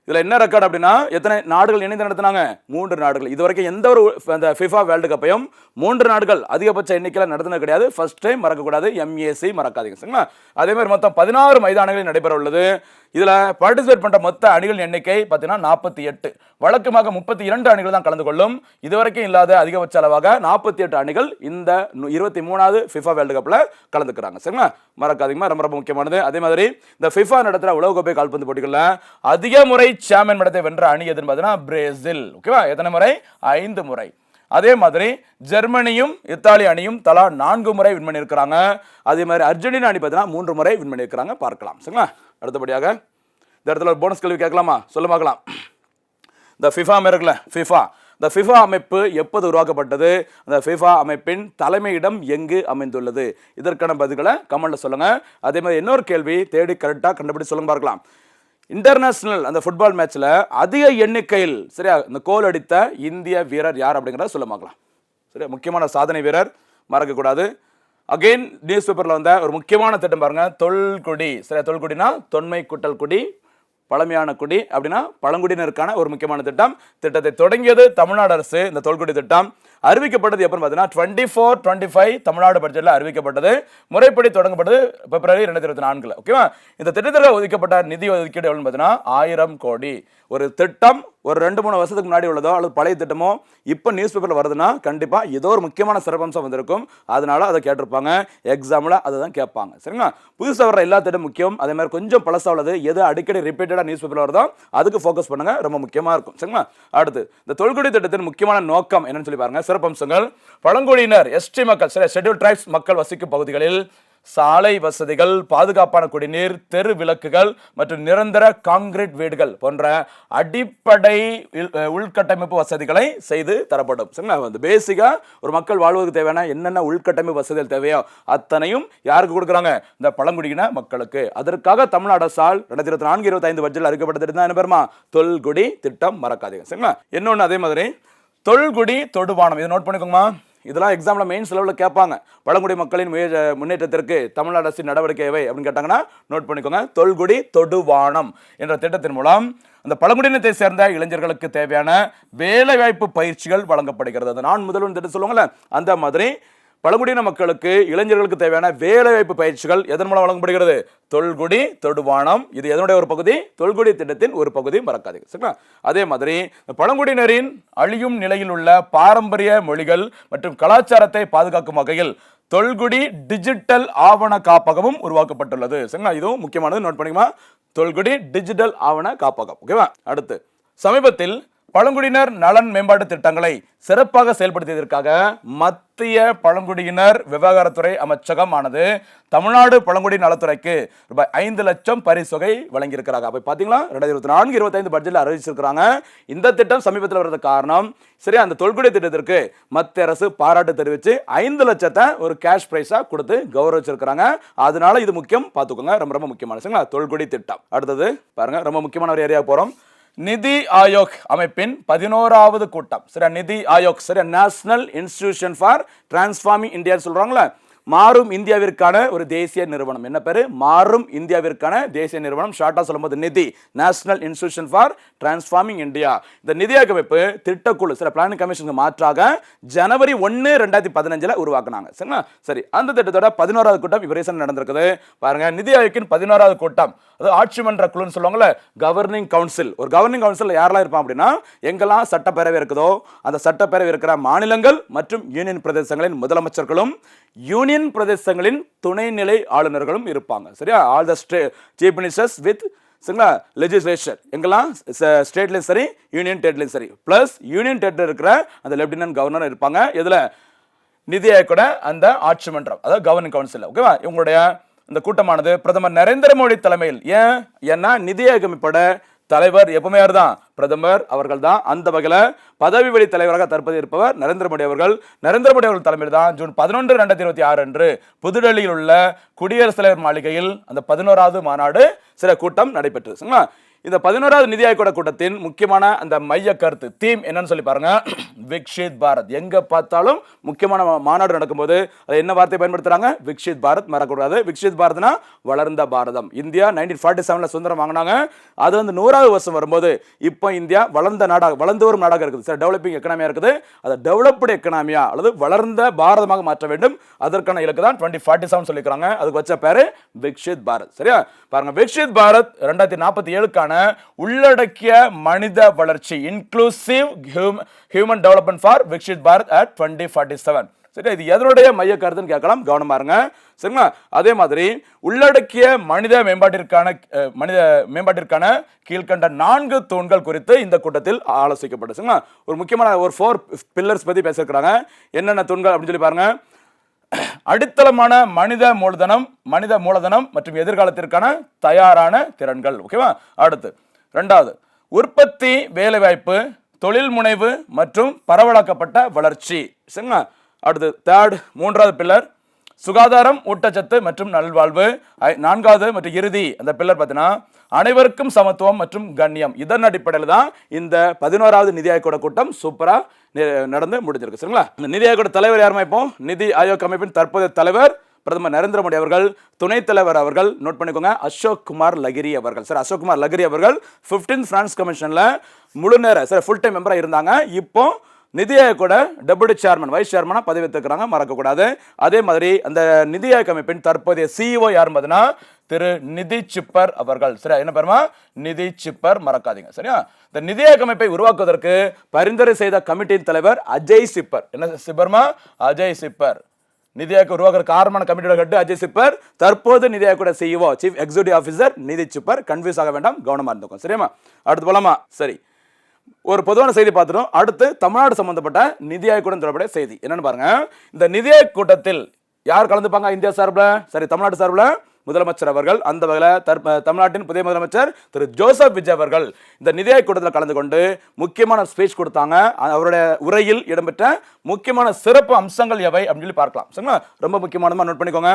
இதுல என்ன ரெக்கார்ட் அப்படின்னா எத்தனை நாடுகள் இணைந்து நடத்தினாங்க? 3 நாடுகள். இதுவரைக்கும் எந்த ஒரு அந்த FIFA வேர்ல்டு கப்பையும் 3 நாடுகள் அதிகபட்ச எண்ணிக்கையில் நடத்தினது கிடையாது. ஃபர்ஸ்ட் டைம் மறக்கக்கூடாது, MAC மறக்காதீங்க சரிங்களா. அதே மாதிரி மொத்தம் 16 மைதானங்களில் நடைபெற உள்ளது. இதுல பார்ட்டிசிபேட் பண்ற மொத்த அணிகளின் எண்ணிக்கை பார்த்தீங்கன்னா 48. வழக்கமாக 32 அணிகள் தான் கலந்து கொள்ளும். இதுவரைக்கும் இல்லாத அதிகபட்ச அளவாக 48 அணிகள் இந்த 23வது FIFA வேர்ல்டு கப்ல கலந்துக்கிறாங்க சரிங்களா. மறக்காதீங்க, ரொம்ப ரொம்ப முக்கியமானது. அதே மாதிரி இந்த FIFA நடத்துற உலகக்கோப்பை கால்பந்து போட்டிகள்ல அதிக முறை சாம்பியன் பட்டத்தை வென்ற அணி எதுன்னு பார்த்தீங்கன்னா பிரேசில். ஓகேவா? எத்தனை முறை? 5 முறை. அதே மாதிரி ஜெர்மனியும் இத்தாலி அணியும் தலா 4 முறை வின் பண்ணியிருக்கிறாங்க. அதே மாதிரி அர்ஜென்டினா அணி பார்த்தீங்கன்னா 3 முறை வின் பண்ணியிருக்கிறாங்க. பார்க்கலாம் சரிங்களா. அடுத்தபடியாக இந்த இடத்துல ஒரு போனஸ் கேள்வி கேட்கலாமா? சொல்ல பார்க்கலாம். இந்த FIFA இருக்குல்ல, இந்த FIFA அமைப்பு எப்போது உருவாக்கப்பட்டது? அந்த FIFA அமைப்பின் தலைமையிடம் எங்கு அமைந்துள்ளது? இதற்கான பதில்களை கமெண்ட்ல சொல்லுங்க. அதே மாதிரி இன்னொரு கேள்வி தேடி கரெக்டா கண்டுபிடிச்சு சொல்லுங்க பார்க்கலாம். இன்டர்நேஷனல் அந்த ஃபுட்பால் மேட்ச்ல அதிக எண்ணிக்கையில் சரியா இந்த கோல் அடித்த இந்திய வீரர் யார் அப்படிங்கிறத சொல்ல பார்க்கலாம். சரியா, முக்கியமான சாதனை வீரர், மறக்கக்கூடாது. அகைன் நியூஸ் பேப்பர்ல வந்த ஒரு முக்கியமான திட்டம் பாருங்க, தொல்குடி. சரியா, தொல்குடினா தொன்மை கூட்டல் குடி, பழமையான குடி அப்படின்னா பழங்குடியினருக்கான ஒரு முக்கியமான திட்டம். திட்டத்தை தொடங்கியது தமிழ்நாடு அரசு. இந்த தொல்குடி திட்டம் அறிவிக்கப்பட்டது எப்போ பார்த்தீங்கன்னா 24-25 தமிழ்நாடு பட்ஜெட்ல அறிவிக்கப்பட்டது. முறைப்படி தொடங்கப்பட்டது பிப்ரவரி 2024. ஓகேவா? இந்த திட்டத்தில் ஒதுக்கப்பட்ட நிதி ஒதுக்கீடு எவ்வளவு பார்த்தீங்கன்னா 1000 கோடி. ஒரு திட்டம் ஒரு 2-3 வருஷத்துக்கு முன்னாடி உள்ளதோ அல்லது பழைய திட்டமோ இப்போ நியூஸ் பேப்பர்ல வருதுன்னா கண்டிப்பா ஏதோ ஒரு முக்கியமான சிறப்பம்சம் வந்திருக்கும். அதனால அதை கேட்டிருப்பாங்க. எக்ஸாம்ல அதை தான் கேட்பாங்க சரிங்களா. புதுசாக வர எல்லா திட்டம் முக்கியம். அதே மாதிரி கொஞ்சம் பழசா உள்ளது எது அடிக்கடி ரிப்பீட்டடா நியூஸ் பேப்பர்ல வருதோ அதுக்கு ஃபோக்கஸ் பண்ணுங்க, ரொம்ப முக்கியமா இருக்கும் சரிங்களா. அடுத்து இந்த தொல்குடி திட்டத்தின் முக்கியமான நோக்கம் என்னன்னு சொல்லி பாருங்க. சிறப்பம்சங்கள்: பழங்குடியினர் எஸ்டி மக்கள் ஷெட்யூல் டிரைப்ஸ் மக்கள் வசிக்கும் பகுதிகளில் சாலை வசதிகள், பாதுகாப்பான குடிநீர், தெரு விளக்குகள் மற்றும் நிரந்தர கான்கிரீட் வீடுகள் போன்ற அடிப்படை உள்கட்டமைப்பு வசதிகளை செய்து தரப்படும். சரிங்களா? பேசிக்கா ஒரு மக்கள் வாழ்வதற்கு தேவையான என்னென்ன உள்கட்டமைப்பு வசதிகள் தேவையோ அத்தனையும் யாருக்கு கொடுக்குறாங்க? இந்த பழங்குடியின மக்களுக்கு. அதற்காக தமிழ்நாடு அரசால் 2024-25 பட்ஜெட்டில் அறிவிக்கப்பட்டது என்ன பேருமா? தொல்குடி திட்டம். மறக்காதீங்க சரிங்களா. இன்னொன்று அதே மாதிரி தொல்குடி தொடுவானம், இதை நோட் பண்ணிக்கோங்கம்மா. இதெல்லாம் எக்ஸாம்ல மெயின் லெவலில் கேட்பாங்க. பழங்குடி மக்களின் முன்னேற்றத்திற்கு தமிழ்நாடு அரசின் நடவடிக்கை எவை அப்படின்னு கேட்டாங்கன்னா நோட் பண்ணிக்கோங்க. தொல்குடி தொடுவானம் என்ற திட்டத்தின் மூலம் அந்த பழங்குடியினத்தை சேர்ந்த இளைஞர்களுக்கு தேவையான வேலைவாய்ப்பு பயிற்சிகள் வழங்கப்படுகிறது. அந்த நான் முதல்வன் திட்டம் சொல்லுவாங்கல்ல, அந்த மாதிரி பழங்குடியின மக்களுக்கு இளைஞர்களுக்கு தேவையான வேலைவாய்ப்பு பயிற்சிகள் எதன் மூலம் வழங்கப்படுகிறது? தொல்குடி தொடுவானம். இது எதனுடைய ஒரு பகுதி? தொல்குடி திட்டத்தின் ஒரு பகுதி. மறக்காதீங்க சரிங்களா. அதே மாதிரி பழங்குடியினரின் அழியும் நிலையில் உள்ள பாரம்பரிய மொழிகள் மற்றும் கலாச்சாரத்தை பாதுகாக்கும் வகையில் தொல்குடி டிஜிட்டல் ஆவண காப்பகமும் உருவாக்கப்பட்டுள்ளது. சரிங்களா, இதுவும் முக்கியமானது, நோட் பண்ணிக்கமா. தொல்குடி டிஜிட்டல் ஆவண காப்பகம். ஓகேவா. அடுத்து சமீபத்தில் பழங்குடியினர் நலன் மேம்பாட்டு திட்டங்களை சிறப்பாக செயல்படுத்தியதற்காக மத்திய பழங்குடியினர் விவகாரத்துறை அமைச்சகம் ஆனது தமிழ்நாடு பழங்குடி நலத்துறைக்கு ரூபாய் 5 லட்சம் பரிசொகை வழங்கியிருக்கிறாங்க. அப்ப பாத்தீங்களா 2024-25 பட்ஜெட்ல அறிவிச்சிருக்கிறாங்க. இந்த திட்டம் சமீபத்தில் வர்றதுக்கு காரணம் சரி, அந்த தொல்குடி திட்டத்திற்கு மத்திய அரசு பாராட்டு தெரிவித்து 5 லட்சத்தை ஒரு கேஷ் பிரைஸா கொடுத்து கௌரவிச்சிருக்கிறாங்க. அதனால இது முக்கியம், பார்த்துக்கோங்க, ரொம்ப ரொம்ப முக்கியமான தொல்குடி திட்டம். அடுத்தது பாருங்க, ரொம்ப முக்கியமான ஒரு ஏரியா போறோம். நிதி ஆயோக் அமைப்பின் 11வது கூட்டம். சரியா, நிதி ஆயோக் சரியா, national institution for transforming India சொல்றாங்களே, மாறும் இந்தியாவிற்கான ஒரு தேசிய நிறுவனம். என்ன பேரு? மாறும் இந்தியாவிற்கான தேசிய நிறுவனம். ஷார்ட்டா சொல்லும்போது நிதி, national institution for transforming India. இந்த நிதி அமைப்பு திட்டக்குழு சில பிளானிங் கமிஷனுக்கு மாற்றாக ஜனவரி 1, 2015 உருவாக்குனாங்க. சரிங்களா. சரி, அந்த திட்டத்தோட 11வது கூட்டம் இப்போ ரீசன்ட் நடந்திருக்குது. பாருங்க, நிதி ஆயோக்கின் 11வது கூட்டம், அது ஆட்சி மன்ற குழுன்னு சொல்லுவாங்கல்ல, கவர்னிங் கவுன்சில். ஒரு கவர்னிங் கவுன்சில் யாரெல்லாம் இருப்பான் அப்படின்னா, எங்கெல்லாம் சட்டப்பேரவை இருக்குதோ அந்த சட்டப்பேரவை இருக்கிற மாநிலங்கள் மற்றும் யூனியன் பிரதேசங்களின் முதலமைச்சர்களும் யூனியன் பிரதேசங்களின் துணைநிலை ஆளுநர்களும் இருப்பாங்க. சரியா, all the chief ministers with legislature, எங்கெல்லாம் ஸ்டேட்லையும் சரி யூனியன் டெரிட்டரியும் சரி, பிளஸ் யூனியன் டெரிட்டரி இருக்கிற அந்த லெப்டினன்ட் கவர்னர் இருப்பாங்க. இதுல நிதி ஆயோக்கோட அந்த ஆட்சி மன்றம், அதாவது கவர்னிங் கவுன்சில். ஓகேவா. இவங்களுடைய இந்த கூட்டமானது பிரதமர் நரேந்திர மோடி தலைமையில், ஏன்னா நிதி ஆயோக் அமைப்போட தலைவர் எப்பவுமே தான் பிரதமர் அவர்கள் தான். அந்த வகையில் பதவி வழி தலைவராக தற்போது இருப்பவர் நரேந்திர மோடி அவர்கள். நரேந்திர மோடி அவர்கள் தலைமையில் தான் ஜூன் 11, 2026 அன்று புதுடெல்லியில் உள்ள குடியரசுத் தலைவர் மாளிகையில் அந்த 11வது மாநாடு சில கூட்டம் நடைபெற்றது. இந்த 11வது நிதி ஆயோக கூட்டத்தின் முக்கியமான அந்த மைய கருத்து தீம் என்னன்னு சொல்லி பாருங்க. விக்ஷித் பாரத். எங்க பார்த்தாலும் முக்கியமான மாநாடு நடக்கும்போது அது என்ன வார்த்தை பயன்படுத்துறாங்க? விக்ஷித் பாரத். மறக்கக்கூடாது. விக்ஷித் பாரத்னா வளர்ந்த பாரதம். இந்தியா 1947 சுதந்திரம் வாங்கினாங்க. அது வந்து 100வது வருஷம் வரும்போது இப்போ இந்தியா வளர்ந்த நாடாக, வளர்ந்து வரும் நாடாக இருக்குது. சார், டெவலப்பிங் எக்கனாமியா இருக்குது. அதை டெவலப்டு எக்கனாமியா அல்லது வளர்ந்த பாரதமாக மாற்ற வேண்டும். அதற்கான இலக்கு தான் 2047 சொல்லிக்கிறாங்க. அதுக்கு வச்ச பேரு விக்ஷித் பாரத். சரியா? பாருங்க, விக்ஷித் பாரத் 2047க்கான உள்ளடக்கிய மனித வளர்ச்சி, inclusive human development for Viksit Bharat at 2047. சரி, இது எதனுடைய மைய கருத்துன்னு கேட்கலாம். கவனமா இருங்க. சரிங்களா? அதே மாதிரி உள்ளடக்கிய மனித மேம்பாட்டிற்கான கீழ்கண்ட 4 தூண்கள் குறித்து இந்த கூட்டத்தில் ஆலோசிக்கப்பட்டது. சரிங்களா? ஒரு முக்கியமான ஒரு 4 பில்லர்ஸ் பத்தி பேசியிருக்கிறாங்க. என்னென்ன தூண்கள் அப்படின்னு சொல்லி பாருங்க. அடித்தளமான மனித மூலதனம் மற்றும் எதிர்காலத்திற்கான தயாரான திறன்கள். ஓகேவா? அடுத்து 2வது உற்பத்தி, வேலைவாய்ப்பு, தொழில் முனைவு மற்றும் பரவலாக்கப்பட்ட வளர்ச்சி. சரிங்களா? அடுத்து 3வது பில்லர் சுகாதாரம், ஊட்டச்சத்து மற்றும் நல்வாழ்வு. 4வது மற்றும் இறுதி அந்த பில்லர் பார்த்தீங்கன்னா அனைவருக்கும் சமத்துவம் மற்றும் கண்ணியம். இதன் அடிப்படையில் தான் இந்த 11வது நிதி ஆயோக கூட்டம் சூப்பரா நடந்து முடிஞ்சிருக்கு. சரிங்களா? இந்த நிதி ஆயோக தலைவர் யாருமா? இப்போ நிதி ஆயோக் அமைப்பின் தற்போதைய தலைவர் பிரதமர் நரேந்திர மோடி அவர்கள். துணைத் தலைவர் அவர்கள் நோட் பண்ணிக்கோங்க, அசோக் குமார் லகிரி அவர்கள். சார், அசோக் குமார் லகிரி அவர்கள் 15th பினான்ஸ் கமிஷன்ல முழு நேர ஃபுல் டைம் மெம்பரா இருந்தாங்க. இப்போ நிதி ஆயோக் டெபுட்டி சேர்மன், வைஸ் சேர்மனா பதவி ஏற்றுக்கிறாங்க. மறக்கக்கூடாது. அதே மாதிரி அந்த நிதி ஆயோக் அமைப்பின் தற்போதைய சிஇஓ யார் பார்த்தீங்கன்னா திரு நிதி சிப்பர் அவர்கள். சரியா? என்ன பேருமா? நிதி சிப்பர். மறக்காதீங்க. சரியா? இந்த நிதி ஆயோக் அமைப்பை உருவாக்குவதற்கு பரிந்துரை செய்த கமிட்டியின் தலைவர் அஜய் சிப்பர். என்ன சிப்பர்மா? அஜய் சிப்பர். நிதி ஆயோக் உருவாக்குற காரணமான கமிட்டியோட ஹெட் அஜய் சிப்பர். தற்போது நிதி Aayog CEO, chief executive officer நிதி சிப்பர். கன்ஃபியூஸ் ஆக வேண்டாம், கவனமா இருந்துக்கும். சரியா? அடுத்து போலாமா? சரி, ஒரு பொதுவான செய்தி பார்த்துட்டோம். அடுத்து தமிழ்நாடு சம்பந்தப்பட்ட நிதி ஆயோக் தொடர்புடைய செய்தி என்னன்னு பாருங்க. இந்த நிதி ஆயோக் கூட்டத்தில் யார் கலந்துப்பாங்க இந்தியா சார்பில்? சரி, தமிழ்நாடு சார்பில் முதலமைச்சர் அவர்கள். அந்த வகையில் தமிழ்நாட்டின் புதிய முதலமைச்சர் திரு ஜோசப் விஜய் அவர்கள் இந்த நிதி ஆயோக் கூட்டத்தில் கலந்து கொண்டு முக்கியமான ஸ்பீச் கொடுத்தாங்க. அவருடைய உரையில் இடம்பெற்ற முக்கியமான சிறப்பு அம்சங்கள் எவை அப்படின்னு சொல்லி பார்க்கலாம். சரிங்களா? ரொம்ப முக்கியமானதா நோட் பண்ணிக்கோங்க.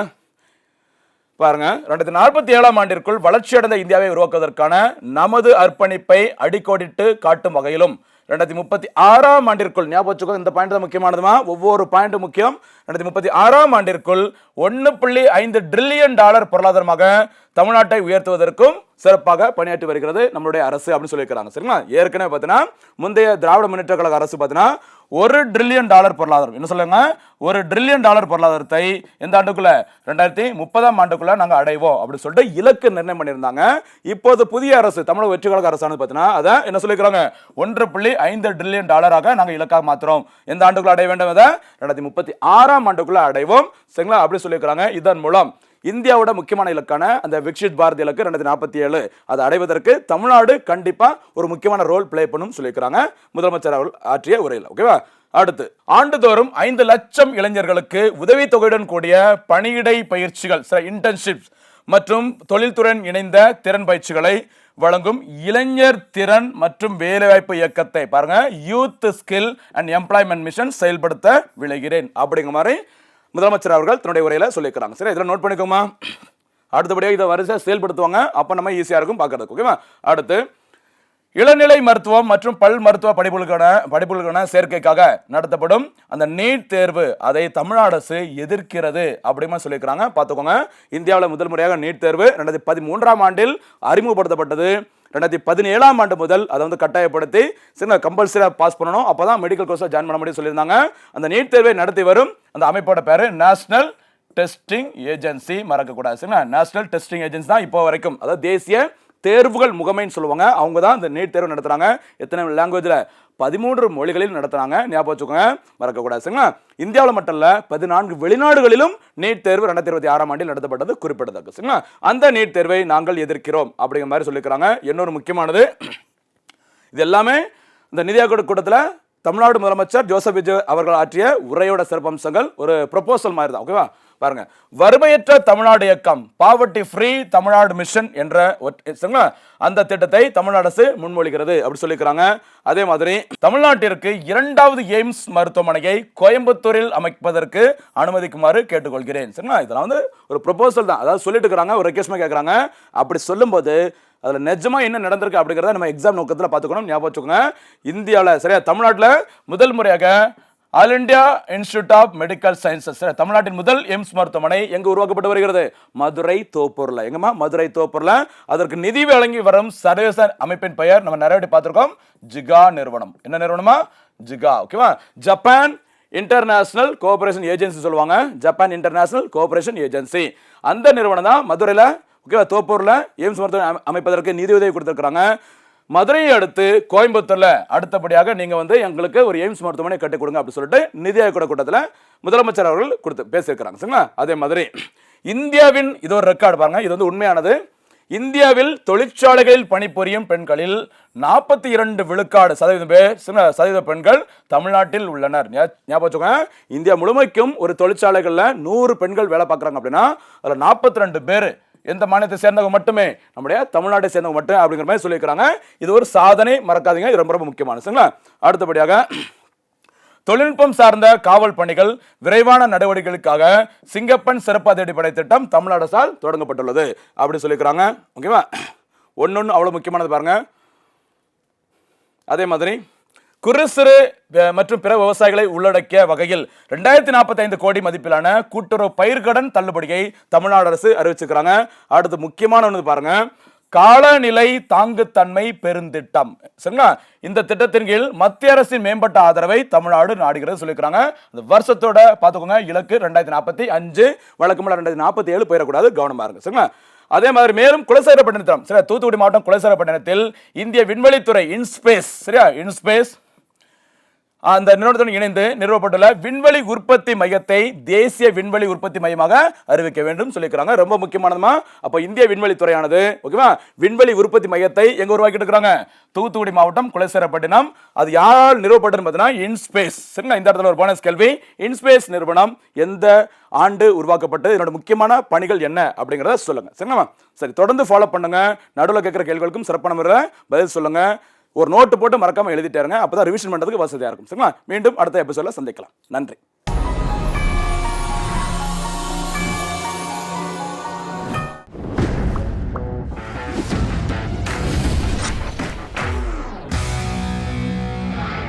பாருங்க, 2047 ஆண்டிற்குள் வளர்ச்சியடைந்த இந்தியாவை உருவாக்குவதற்கான நமது அர்ப்பணிப்பை அடிக்கோடிட்டு காட்டும் வகையிலும் 2036 ஆண்டிற்குள், ஞாபகம் வச்சுக்கோ, இந்த பாயிண்ட் தான் முக்கியமானதுமா, ஒவ்வொரு பாயிண்ட் முக்கியம். 2036 ஆண்டிற்குள் $1.5 டிரில்லியன் பொருளாதாரமாக தமிழ்நாட்டை உயர்த்துவதற்கும் சிறப்பாக பணியாற்றி வருகிறது நம்மளுடைய அரசு அப்படின்னு சொல்லியிருக்கிறாங்க. சரிங்களா? ஏற்கனவே பார்த்தீங்கன்னா முந்தைய திராவிட முன்னேற்ற கழக அரசு பார்த்தீங்கன்னா $1 டிரில்லியன் பொருளாதாரம், என்ன சொல்லுங்க, $1 டிரில்லியன் பொருளாதாரத்தை எந்த ஆண்டுக்குள்ள 2030 ஆண்டுக்குள்ள நாங்க அடைவோம் அப்படின்னு சொல்லிட்டு இலக்கு நிர்ணயம் பண்ணியிருந்தாங்க. இப்போது புதிய அரசு, தமிழக வெற்றி கழக அரசானது பார்த்தீங்கன்னா அதை என்ன சொல்லிக்கிறாங்க, $1.5 டிரில்லியன் நாங்க இலக்காக மாத்திரோம். எந்த ஆண்டுக்குள்ள அடைய வேண்டும்? அதை 2036 ஆண்டுக்குள்ள அடைவோம். சரிங்களா? அப்படி சொல்லியிருக்கிறாங்க. இதன் மூலம் இந்தியாவோட முக்கியமான இலக்கான அந்த விக்ஷித் பாரத் இலக்கு 2047 அதை அடைவதற்கு தமிழ்நாடு கண்டிப்பா ஒரு முக்கியமான ரோல் பிளே பண்ணும் சொல்லியிருக்கிறாங்க முதலமைச்சர் அவர்கள் ஆற்றிய உரையில். ஓகேவா? அடுத்து ஆண்டுதோறும் 5 லட்சம் இளைஞர்களுக்கு உதவித்தொகையுடன் கூடிய பணியிடை பயிற்சிகள், இன்டர்ன்ஷிப்ஸ் மற்றும் தொழில்துறையின் இணைந்த திறன் பயிற்சிகளை வழங்கும் இளைஞர் திறன் மற்றும் வேலைவாய்ப்பு இயக்கத்தை பாருங்க, youth skill and employment mission செயல்படுத்த விளைகிறேன் அப்படிங்கிற மாதிரி முதலமைச்சர் அவர்கள் தன்னுடைய உரையில சொல்லியிருக்கிறாங்க. சரி, இதெல்லாம் நோட் பண்ணிக்கோமா. அடுத்தபடியாக இதை வரிசையாக செயல்படுத்துவாங்க. அப்போ நம்ம ஈஸியாக இருக்கும் பார்க்கறதுக்கு. ஓகேவா? அடுத்து இளநிலை மருத்துவம் மற்றும் பல் மருத்துவ படிப்புகளுக்கான சேர்க்கைக்காக நடத்தப்படும் அந்த நீட் தேர்வு, அதை தமிழ்நாடு அரசு எதிர்க்கிறது அப்படின்னு சொல்லியிருக்கிறாங்க. பார்த்துக்கோங்க, இந்தியாவில் முதல் முறையாக நீட் தேர்வு 2013 ஆண்டில் அறிமுகப்படுத்தப்பட்டது. 2017 ஆண்டு முதல் அதை வந்து கட்டாயப்படுத்தி கம்பல்சரியாக பாஸ் பண்ணணும், அப்போதான் மெடிக்கல் கோர்ஸில் ஜாயின் பண்ண முடியும் சொல்லியிருந்தாங்க. அந்த நீட் தேர்வை நடத்தி வரும் அந்த அமைப்போட பேரு நேஷனல் டெஸ்டிங் ஏஜென்சி. மறக்கக்கூடாது. நேஷனல் டெஸ்டிங் ஏஜென்சி தான் இப்போ வரைக்கும், அதாவது தேசிய தேர்வுகள் முகமைன்னு சொல்லுவாங்க. அவங்க தான் இந்த நீட் தேர்வு நடத்துறாங்க. எத்தனை லாங்குவேஜில்? 13 மொழிகளில் நடத்துறாங்க. ஞாபகம் வச்சுக்கோங்க, மறக்கக்கூடாது. இந்தியாவில் மட்டும் இல்ல 14 வெளிநாடுகளிலும் நீட் தேர்வு 2026 ஆண்டில் நடத்தப்பட்டது குறிப்பிடத்தக்கது. அந்த நீட் தேர்வை நாங்கள் எதிர்க்கிறோம் அப்படிங்கிற மாதிரி சொல்லியிருக்கிறாங்க. இன்னொரு முக்கியமானது, இது எல்லாமே இந்த நிதி ஆயோக் கூட்டத்தில் தமிழ்நாடு முதலமைச்சர் ஜோசப் விஜய் அவர்கள் ஆற்றிய உரையோட சிறப்பம்சங்கள், ஒரு ப்ரொபோசல் மாதிரி தான். ஓகேவா? பாருங்க, வறுமையற்ற தமிழ்நாடு இயக்கம், பாவர்ட்டி ஃப்ரீ தமிழ்நாடு மிஷன் என்ற அந்த திட்டத்தை தமிழ்நாடு அரசு முன்மொழிகிறது அப்படி சொல்லிக்கிறாங்க. அதே மாதிரி தமிழ்நாட்டிற்கு 2வது எய்ம்ஸ் மருத்துவமனையை கோயம்புத்தூரில் அமைப்பதற்கு அனுமதிக்குமாறு கேட்டுக்கொள்கிறேன். சரிங்களா? இதெல்லாம் வந்து ஒரு ப்ரொபோசல் தான், அதாவது சொல்லிட்டு இருக்கிறாங்க, ஒரு ரெக்வெஸ்ட் கேட்கறாங்க. அப்படி சொல்லும்போது அதில் நிஜமா என்ன நடந்திருக்கு அப்படிங்கிறத நம்ம எக்ஸாம் நோக்கத்தில் பார்த்துக்கணும். ஞாபகம் வச்சுக்கோங்க. இந்தியாவில் சரியா தமிழ்நாட்டில் முதல் முறையாக all India institute of medical sciences தமிழ்நாட்டின் முதல் எய்ம்ஸ் மருத்துவமனை எங்க உருவாக்கப்பட்டு வருகிறது? மதுரை தோப்பூர்ல. எங்கம்மா? மதுரை தோப்பூர்ல. அதற்கு நிதி வழங்கி வரும் சர்வதேச அமைப்பின் பெயர் நம்ம நிறைய பார்த்திருக்கோம், ஜிகா நிறுவனம். என்ன நிறுவனமா? ஜிகா. ஓகேவா? ஜப்பான் இன்டர்நேஷனல் கோஆபரேஷன் ஏஜென்சி சொல்லுவாங்க. Japan international cooperation agency. அந்த நிறுவனம் தான் மதுரையில் ஓகேவா தோப்பூர்ல எய்ம்ஸ் மருத்துவமனை அமைப்பதற்கு நிதி உதவி கொடுத்திருக்கிறாங்க. மதுரையை அடுத்து கோயம்புத்தூர்ல அடுத்தபடியாக நீங்க எங்களுக்கு ஒரு எய்ம்ஸ் மருத்துவமனை கட்டி கொடுங்க அப்படின்னு சொல்லிட்டு நிதி ஆயோக கூட்டத்தில் முதலமைச்சர் அவர்கள் கொடுத்து பேசியிருக்கிறாங்க. சரிங்களா? அதே மாதிரி இந்தியாவின் இது ஒரு ரெக்கார்டு பாருங்க, இது உண்மையானது. இந்தியாவில் தொழிற்சாலைகளில் பணிபுரியும் பெண்களில் 42 விழுக்காடு சதவீத பெண்கள் தமிழ்நாட்டில் உள்ளனர். ஞாபகம் வச்சுக்கோங்க. இந்தியா முழுமைக்கும் ஒரு தொழிற்சாலைகள்ல 100 பெண்கள் வேலை பார்க்குறாங்க அப்படின்னா அதுல 42 பேர் எந்த மாநிலத்தை சேர்ந்தவங்க மட்டுமே, நம்முடைய தமிழ்நாட்டை சேர்ந்தவங்க மட்டும் அப்படிங்கிற மாதிரி சொல்லியிருக்கிறாங்க. இது ஒரு சாதனை, மறக்காதீங்க. இது ரொம்ப ரொம்ப முக்கியமான. சரிங்களா? அடுத்தபடியாக தொழில்நுட்பம் சார்ந்த காவல் பணிகள் விரைவான நடவடிக்கைகளுக்காக சிங்கப்பன் சிறப்பு அதிரடிப்படை திட்டம் தமிழ்நாடு அரசால் தொடங்கப்பட்டுள்ளது அப்படி சொல்லியிருக்கிறாங்க. ஓகேவா? ஒன்னொன்னு அவ்வளவு முக்கியமானது பாருங்க. அதே மாதிரி குறு சிறு மற்றும் பிற விவசாயிகளை உள்ளடக்கிய வகையில் 2045 கோடி மதிப்பிலான கூட்டுறவு பயிர்க்கடன் தள்ளுபடியை தமிழ்நாடு அரசு அறிவிச்சிருக்கிறாங்க. அடுத்து முக்கியமான ஒன்று பாருங்க, காலநிலை தாங்குத்தன்மை பெருந்திட்டம். சரிங்களா? இந்த திட்டத்தின் கீழ் மத்திய அரசின் மேம்பட்ட ஆதரவை தமிழ்நாடு நாடுகிறது சொல்லியிருக்கிறாங்க. அந்த வருஷத்தோட பார்த்துக்கோங்க, இலக்கு 2045, வழக்கமாக 2047 போயிடக்கூடாது, கவனமா இருங்க. சரிங்களா? அதே மாதிரி மேலும் குலசேகரப்பட்டினம் சரியா தூத்துக்குடி மாவட்டம் குலசேகரப்பட்டினத்தில் இந்திய விண்வெளித்துறை இன்ஸ்பேஸ் சரியா இன்ஸ்பேஸ் அந்த நிறுவனத்துடன் இணைந்து நிறுவப்பட்டுள்ள விண்வெளி உற்பத்தி மையத்தை தேசிய விண்வெளி உற்பத்தி மையமாக அறிவிக்க வேண்டும் சொல்லியிருக்காங்க. ரொம்ப முக்கியமானதுமா. அப்போ இந்திய விண்வெளித்துறையானது ஓகேவா விண்வெளி உற்பத்தி மையத்தை எங்க உருவாக்கிட்டு இருக்காங்க? தூத்துக்குடி மாவட்டம் குலசேகரப்பட்டினம். அது யாரால் நிறுவப்பட்டது பார்த்தீங்கன்னா இன்ஸ்பேஸ். சரிங்களா? இந்த இடத்துல ஒரு போனஸ் கேள்வி. இன்ஸ்பேஸ் நிறுவனம் எந்த ஆண்டு உருவாக்கப்பட்டது, இதனோட முக்கியமான பணிகள் என்ன அப்படிங்கிறத சொல்லுங்க. சரிங்களா? சரி, தொடர்ந்து ஃபாலோ பண்ணுங்க. நடுவில் கேட்கிற கேள்விகளுக்கும் சிறப்பான முறையில் பதில் சொல்லுங்க. ஒரு நோட்டு போட்டு மறக்காம எழுதிட்டாருங்க. அப்பதான் ரிவிஷன் பண்றதுக்கு வசதியா இருக்கும். சரிங்களா? மீண்டும் அடுத்த எபிசோட்ல சந்திக்கலாம். நன்றி.